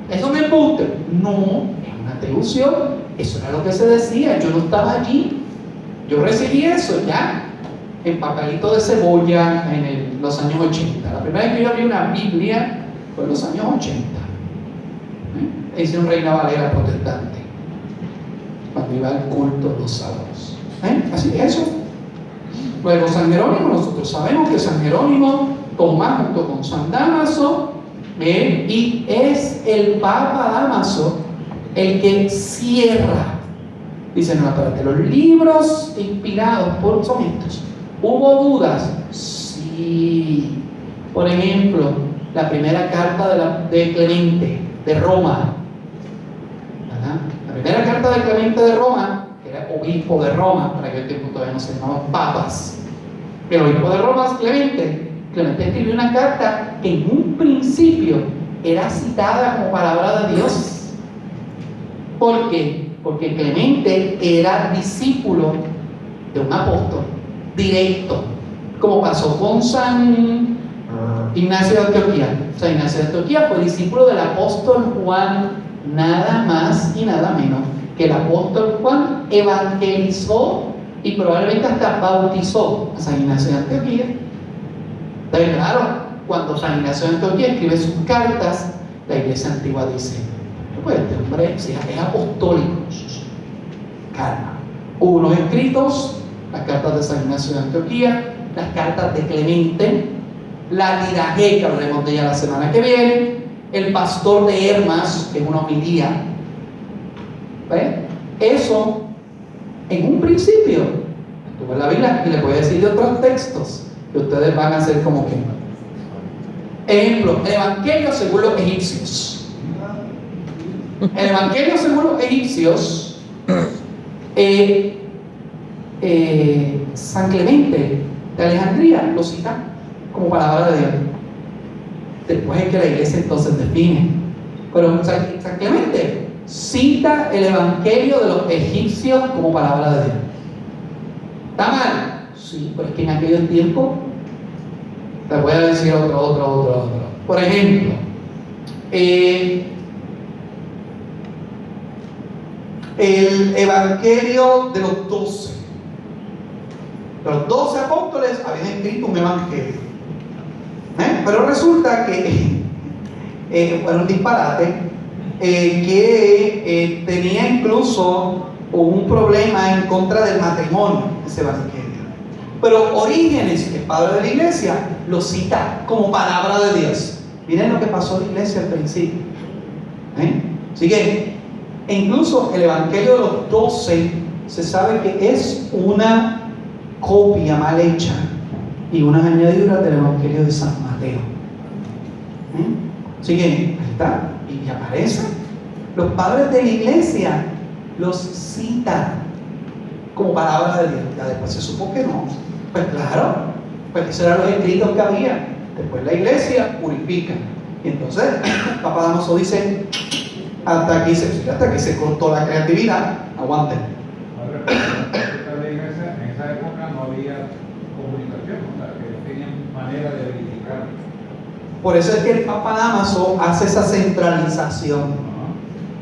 ¿Eso me embuste? No, es una atribución. Eso era lo que se decía. Yo no estaba allí. Yo recibí eso ya en papelito de cebolla en los años 80. La primera vez que yo abrí una Biblia fue en los años 80. Hice un Reina Valera protestante cuando iba al culto los sábados. Así que eso. Luego San Jerónimo, nosotros sabemos que San Jerónimo toma junto con San Dámaso, y es el Papa Dámaso el que cierra. Dicen, no, espérate, los libros inspirados por son estos. ¿Hubo dudas? Sí. Por ejemplo, la primera carta de Clemente de Roma. ¿Verdad? La primera carta de Clemente de Roma, que era obispo de Roma, para aquel tiempo todavía no se llamaban papas. El obispo de Roma es Clemente. Clemente escribió una carta que en un principio era citada como palabra de Dios. ¿Por qué? Porque Clemente era discípulo de un apóstol directo, como pasó con San Ignacio de Antioquía. San Ignacio de Antioquía fue discípulo del apóstol Juan, nada más y nada menos que el apóstol Juan evangelizó y probablemente hasta bautizó a San Ignacio de Antioquía. Entonces, claro, cuando San Ignacio de Antioquía escribe sus cartas, la iglesia antigua dice, pues este hombre es apostólico. Calma. Hubo unos escritos, las cartas de San Ignacio de Antioquía, las cartas de Clemente, la Liragé, que hablaremos de ella la semana que viene, el Pastor de Hermas, que es una homilía. ¿Ves? Eso, en un principio, estuvo en la Biblia, y les voy a decir de otros textos, que ustedes van a hacer como que. Ejemplo, el Evangelio según los egipcios. El Evangelio según los egipcios, San Clemente de Alejandría lo cita como palabra de Dios. Después es que la iglesia entonces define. Pero San Clemente cita el Evangelio de los egipcios como palabra de Dios. ¿Está mal? Sí, pero es que en aquellos tiempos, te voy a decir otro. Por ejemplo, el Evangelio de los 12. Los 12 apóstoles habían escrito un evangelio. Pero resulta que era un disparate, que tenía incluso un problema en contra del matrimonio, ese evangelio. Pero Orígenes, el padre de la iglesia, lo cita como palabra de Dios. Miren lo que pasó en la iglesia al principio. Así que, incluso el evangelio de los 12 se sabe que es una copia mal hecha y unas añadiduras del evangelio de San Mateo. Así que, ahí está, y aparece. Los padres de la iglesia los citan como palabra de Dios. Ya después se supo que no. Pues claro, pues esos eran los escritos que había. Después la iglesia purifica. Y entonces, Papa Damaso dice, hasta aquí se cortó la creatividad. Aguanten. En esa época no había comunicación, o sea, que no tenían manera de verificar. Por eso es que el Papa Damaso hace esa centralización.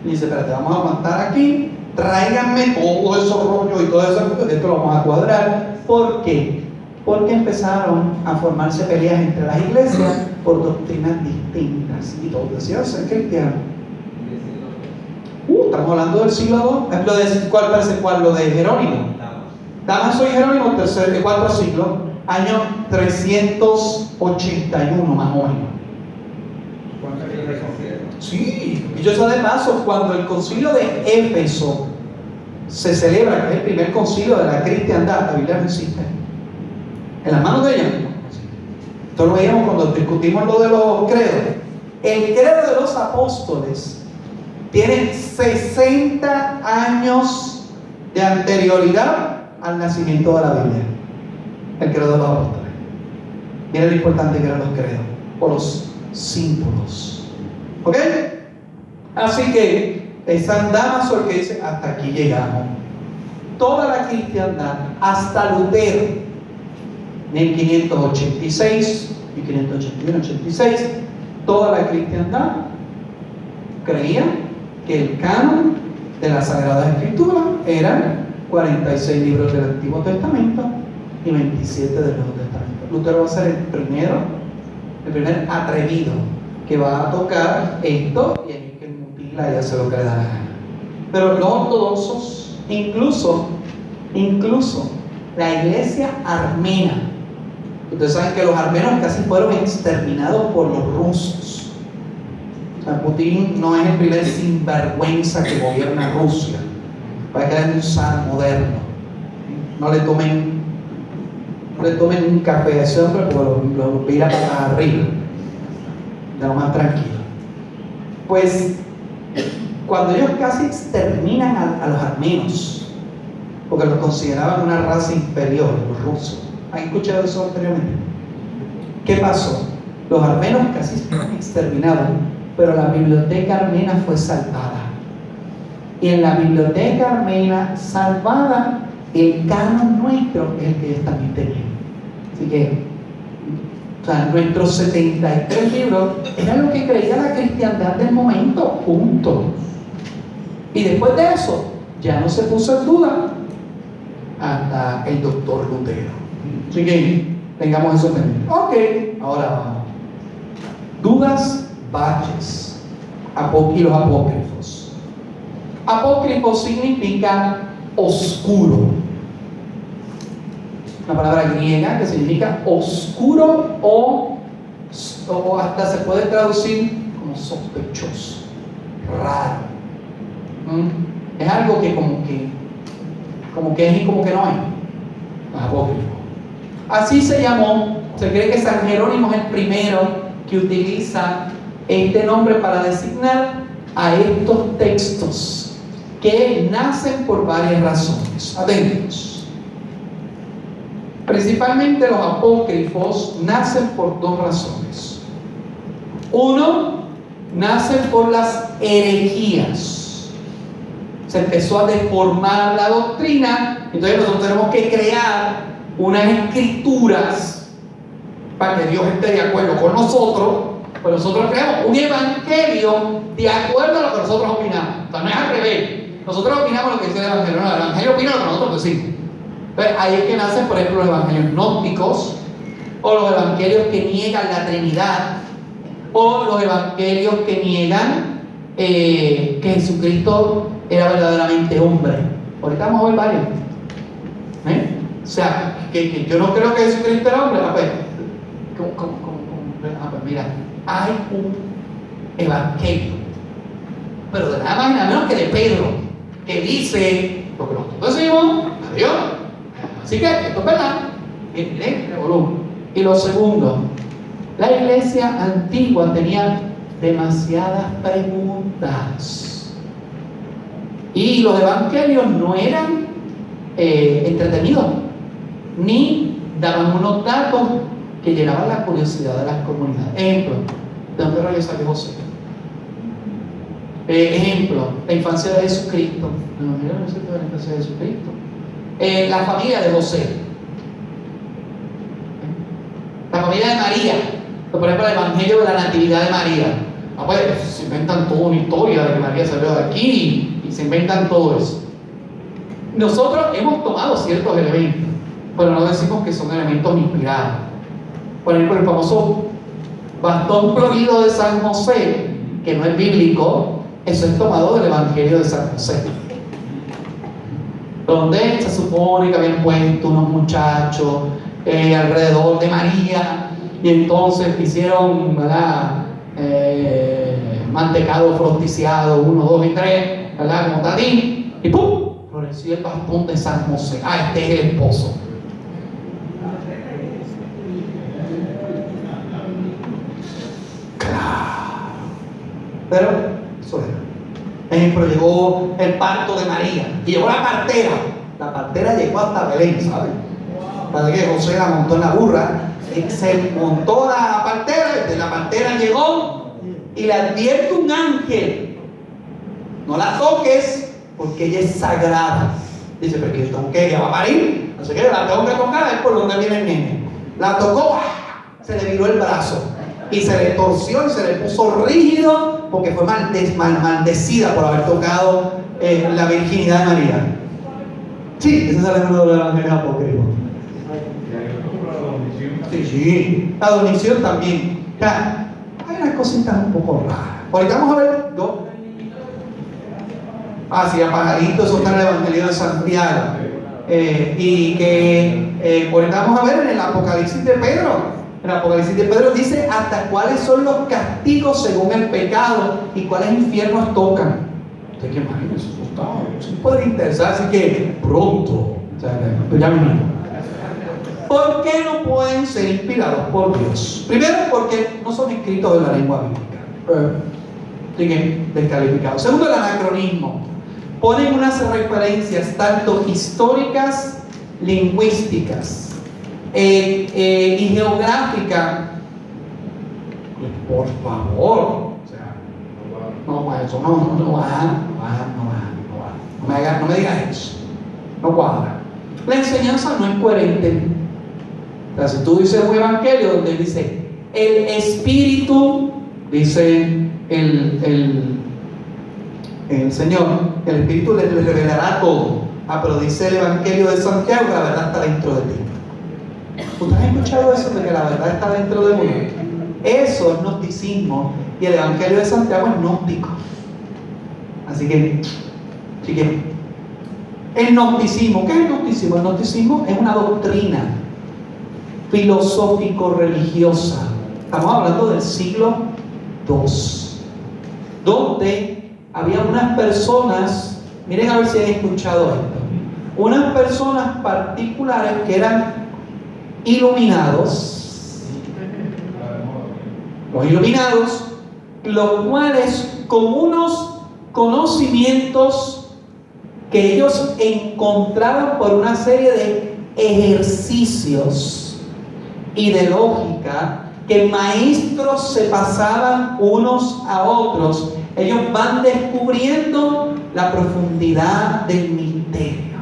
Dice, espérate, vamos a aguantar aquí, tráiganme todo esos rollos y todo eso, esto lo vamos a cuadrar. ¿Por qué? Porque empezaron a formarse peleas entre las iglesias por doctrinas distintas. Y todos decían ser cristianos. Estamos hablando del siglo II. ¿Cuál parece cuál? Lo de Jerónimo. Damaso y Jerónimo, cuarto siglo, año 381 más o menos. Sí, y yo sé de paso, cuando el concilio de Éfeso se celebra, que es el primer concilio de la cristiandad, la Biblia no existe. En las manos de ella. Esto lo veíamos cuando discutimos lo de los credos. El credo de los apóstoles tiene 60 años de anterioridad al nacimiento de la Biblia. El credo de los apóstoles. Miren lo importante que eran los credos, o los símbolos. ¿Ok? Así que es San Damaso el que dice, hasta aquí llegamos. Toda la cristiandad, hasta Lutero, 1586, 1581-86, toda la cristiandad creía que el canon de la Sagrada Escritura eran 46 libros del Antiguo Testamento y 27 del Nuevo Testamento. Lutero va a ser el primer atrevido que va a tocar esto, y ahí que mutila y hace lo que le da la gana. Pero los ortodoxos, incluso la iglesia armena, ustedes saben que los armenos casi fueron exterminados por los rusos. O sea, Putin no es el primer sinvergüenza que gobierna Rusia. Para que es un zar moderno. No le tomen un café a ese hombre porque lo vira para arriba. De lo más tranquilo. Pues cuando ellos casi exterminan a los armenos, porque los consideraban una raza inferior, los rusos. ¿Han escuchado eso anteriormente? ¿Qué pasó? Los armenos casi fueron exterminados, pero la biblioteca armena fue salvada. Y en la biblioteca armena salvada, el canon nuestro es el que ellos también tenían. Así que, o sea, nuestros 73 libros eran lo que creía la cristiandad del momento, punto. Y después de eso, ya no se puso en duda hasta el doctor Lutero. Así que tengamos eso en mente. Ok, ahora vamos. dudas, baches. Y los apócrifos. Apócrifo significa oscuro. Una palabra griega que significa oscuro o hasta se puede traducir como sospechoso, raro. Es algo que como que es y como que no es. Apócrifo. Así se llamó. Se cree que San Jerónimo es el primero que utiliza este nombre para designar a estos textos que nacen por varias razones. Atentos. Principalmente los apócrifos nacen por dos razones. Uno, nacen por las herejías. Se empezó a deformar la doctrina, entonces nosotros tenemos que crear unas escrituras para que Dios esté de acuerdo con nosotros, pues nosotros creamos un evangelio de acuerdo a lo que nosotros opinamos. O sea, no es al revés. Nosotros opinamos lo que dice el evangelio, no, el evangelio opina lo que nosotros decimos. Entonces ahí es que nacen, por ejemplo, los evangelios gnósticos, o los evangelios que niegan la Trinidad, o los evangelios que niegan que Jesucristo era verdaderamente hombre. Ahorita vamos a ver varios. O sea, que yo no creo que Jesucristo era hombre. Pues mira, hay un evangelio, pero de nada más y nada menos que de Pedro, que dice lo que nosotros decimos, adiós. Así que esto es verdad. Y lo segundo, la iglesia antigua tenía demasiadas preguntas. Y los evangelios no eran entretenidos, ni daban unos datos que llenaban la curiosidad de las comunidades. Ejemplo, ¿de dónde rayos salió José? Ejemplo, la infancia de Jesucristo. No sé qué es la infancia de Jesucristo. La familia de José. La familia de María. Por ejemplo, el evangelio de la natividad de María. Pues se inventan toda una historia de que María salió de aquí y se inventan todo eso. Nosotros hemos tomado ciertos elementos, pero no decimos que son elementos inspirados. Por ejemplo, el famoso bastón florido de San José, que no es bíblico, eso es tomado del Evangelio de San José, donde se supone que habían puesto unos muchachos alrededor de María, y entonces hicieron, ¿verdad? Mantecado frosticiado 1, 2 y 3, ¿verdad? Como tatín, y ¡pum! Floreció el bastón de San José. Este es el esposo. Pero eso era. Ejemplo, llegó el parto de María y llegó la partera. La partera llegó hasta Belén, ¿sabes? Para que José la montó en la burra, se montó la partera, y la partera llegó y le advierte un ángel: no la toques porque ella es sagrada. Dice, pero que tengo que, ella va a parir, no sé qué, la tengo que tocar, es por donde viene el nene. La tocó, se le viró el brazo y se le torció y se le puso rígido porque fue maldecida por haber tocado la virginidad de María. Sí, ese es el ejemplo de los evangelios apócrifos. Sí, la donación también. Ya, hay unas cositas un poco raras. Ahorita vamos a ver dos. Sí, a pajarito, eso está en el Evangelio de Santiago. Y que ahorita vamos a ver en el Apocalipsis de Pedro. El Apocalipsis de Pedro dice hasta cuáles son los castigos según el pecado y cuáles infiernos tocan. Usted que imagina, eso puede interesar, así que pronto. O sea, pues ya me imagino. ¿Por qué no pueden ser inspirados por Dios? Primero, porque no son escritos en la lengua bíblica. Siguen descalificados. Segundo, el anacronismo. Ponen unas referencias tanto históricas, lingüísticas y geográficas. Por favor, o sea, no me digas eso. No cuadra. La enseñanza no es coherente. O sea, si tú dices un evangelio donde dice el Espíritu, dice el Señor, el Espíritu le revelará todo. Pero dice el Evangelio de Santiago que la verdad está dentro de ti. ¿Ustedes han escuchado eso de que la verdad está dentro de uno? Eso es gnosticismo. Y el Evangelio de Santiago es gnóstico. Así que el gnosticismo, ¿qué es el gnosticismo? El gnosticismo es una doctrina filosófico-religiosa. Estamos hablando del siglo II, donde había unas personas, miren a ver si han escuchado esto, unas personas particulares que eran iluminados, los iluminados, los cuales con unos conocimientos que ellos encontraban por una serie de ejercicios y de lógica que maestros se pasaban unos a otros, ellos van descubriendo la profundidad del misterio,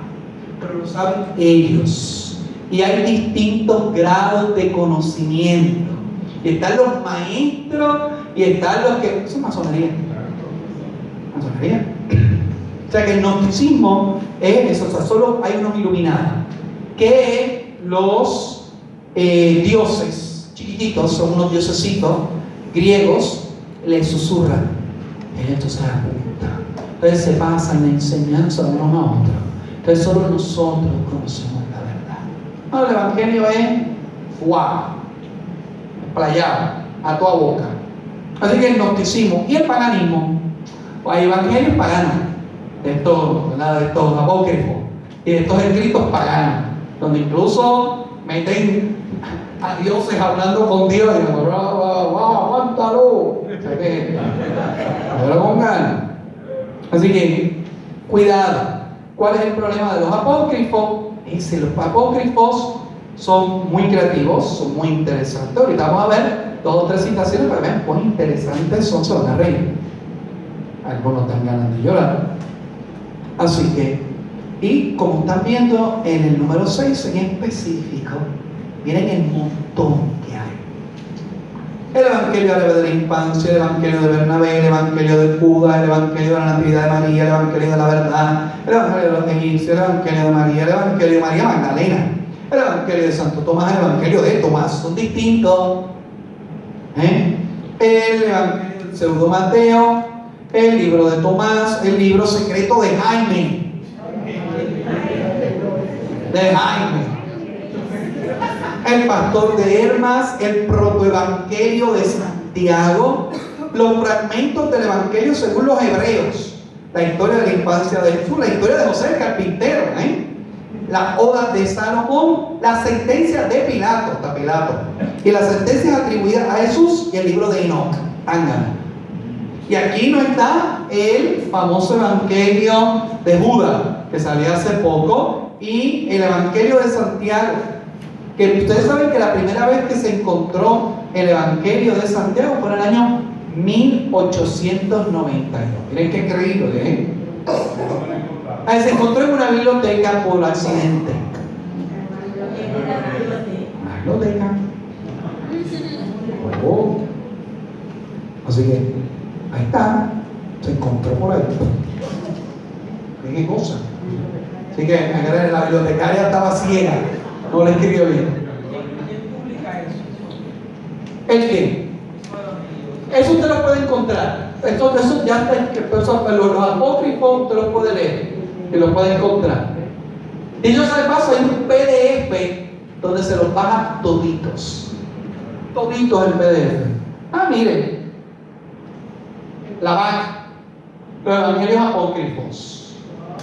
pero lo saben ellos, y hay distintos grados de conocimiento, y están los maestros y están los que... eso es masonería. O sea que el gnosticismo es eso, o sea, solo hay unos iluminados, que los dioses chiquititos, son unos diosesitos griegos, les susurran, esto se apunta. Entonces se pasan la enseñanza de unos a otros. Entonces solo nosotros conocemos la verdad. No, el Evangelio es guau, playado, a toda boca. Así que el gnosticismo y el paganismo, hay evangelios paganos, de estos, ¿verdad? De estos apócrifos y de estos escritos paganos, donde incluso meten a dioses hablando con Dios y dicen, aguántalo, o sea que no lo pongan. Así que cuidado. ¿Cuál es el problema de los apócrifos? Es que los apócrifos son muy creativos, son muy interesantes. Ahorita vamos a ver 2 o 3 citaciones para ver cuán interesantes son, se van a reír. Algunos dan ganas de llorar. Así que, y como están viendo en el número 6 en específico, miren el montón que hay. El Evangelio de la infancia, el Evangelio de Bernabé, el Evangelio de Judas, el Evangelio de la Natividad de María, el Evangelio de la Verdad, el Evangelio de los egipcios, el Evangelio de María, el Evangelio de María Magdalena, el Evangelio de Santo Tomás, el Evangelio de Tomás, son distintos. El Evangelio del Pseudo Mateo, el libro de Tomás, el libro secreto de Jaime. El pastor de Hermas, el protoevangelio de Santiago, los fragmentos del evangelio según los hebreos, la historia de la infancia de Jesús, la historia de José el carpintero, las odas de Salomón, las sentencias de Pilato, hasta Pilato, y las sentencias atribuidas a Jesús y el libro de Enoch, Ángana. Y aquí no está el famoso evangelio de Judas, que salió hace poco, y el evangelio de Santiago, que ustedes saben que la primera vez que se encontró el evangelio de Santiago fue en el año 1892. Miren qué creíble, Ahí se encontró en una biblioteca por accidente. Una biblioteca. Oh. Así que ahí está, se encontró por ahí. ¿Qué cosa? Así que la bibliotecaria estaba ciega, no le escribió bien. ¿Quién publica eso? ¿El qué? Eso usted lo puede encontrar. Eso ya está, los apócrifos usted los puede leer y los puede encontrar. Y yo de paso hay un PDF donde se los baja toditos. Toditos el PDF. Ah, mire. La vaca, los evangelios apócrifos,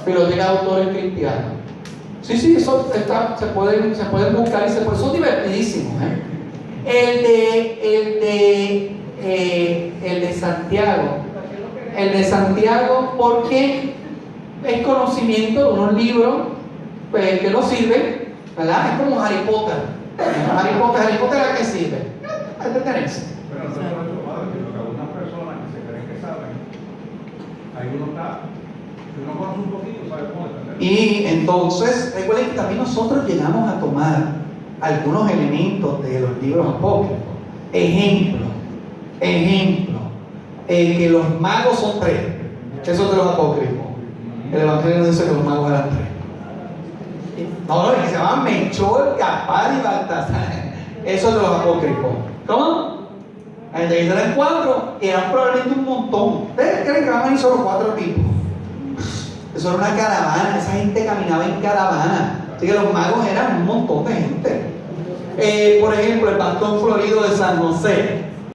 biblioteca de autores cristianos. Sí, eso está, se pueden buscar y son divertidísimos. El de Santiago. El de Santiago, porque es conocimiento de unos libros que no sirven, ¿verdad? Es como Harry Potter. Harry Potter ¿a qué sirve? A entretenerse. Pero no es eso, padre, sino que algunas personas que se creen que saben, ahí uno está, si uno conoce un poquito, sabe cómo entender. Y entonces, recuerden que también nosotros llegamos a tomar algunos elementos de los libros apócrifos. Ejemplo, que los magos son 3. Eso es de los apócrifos. El Evangelio no dice que los magos eran 3. No, que se llaman Melchor, Gaspar y Baltasar. Eso es de los apócrifos. ¿Cómo? La gente dice eran 4, eran probablemente un montón. ¿Ustedes creen que van a venir solo 4 tipos? Eso era una caravana, esa gente caminaba en caravana. Así que los magos eran un montón de gente. Por ejemplo, el bastón florido de San José.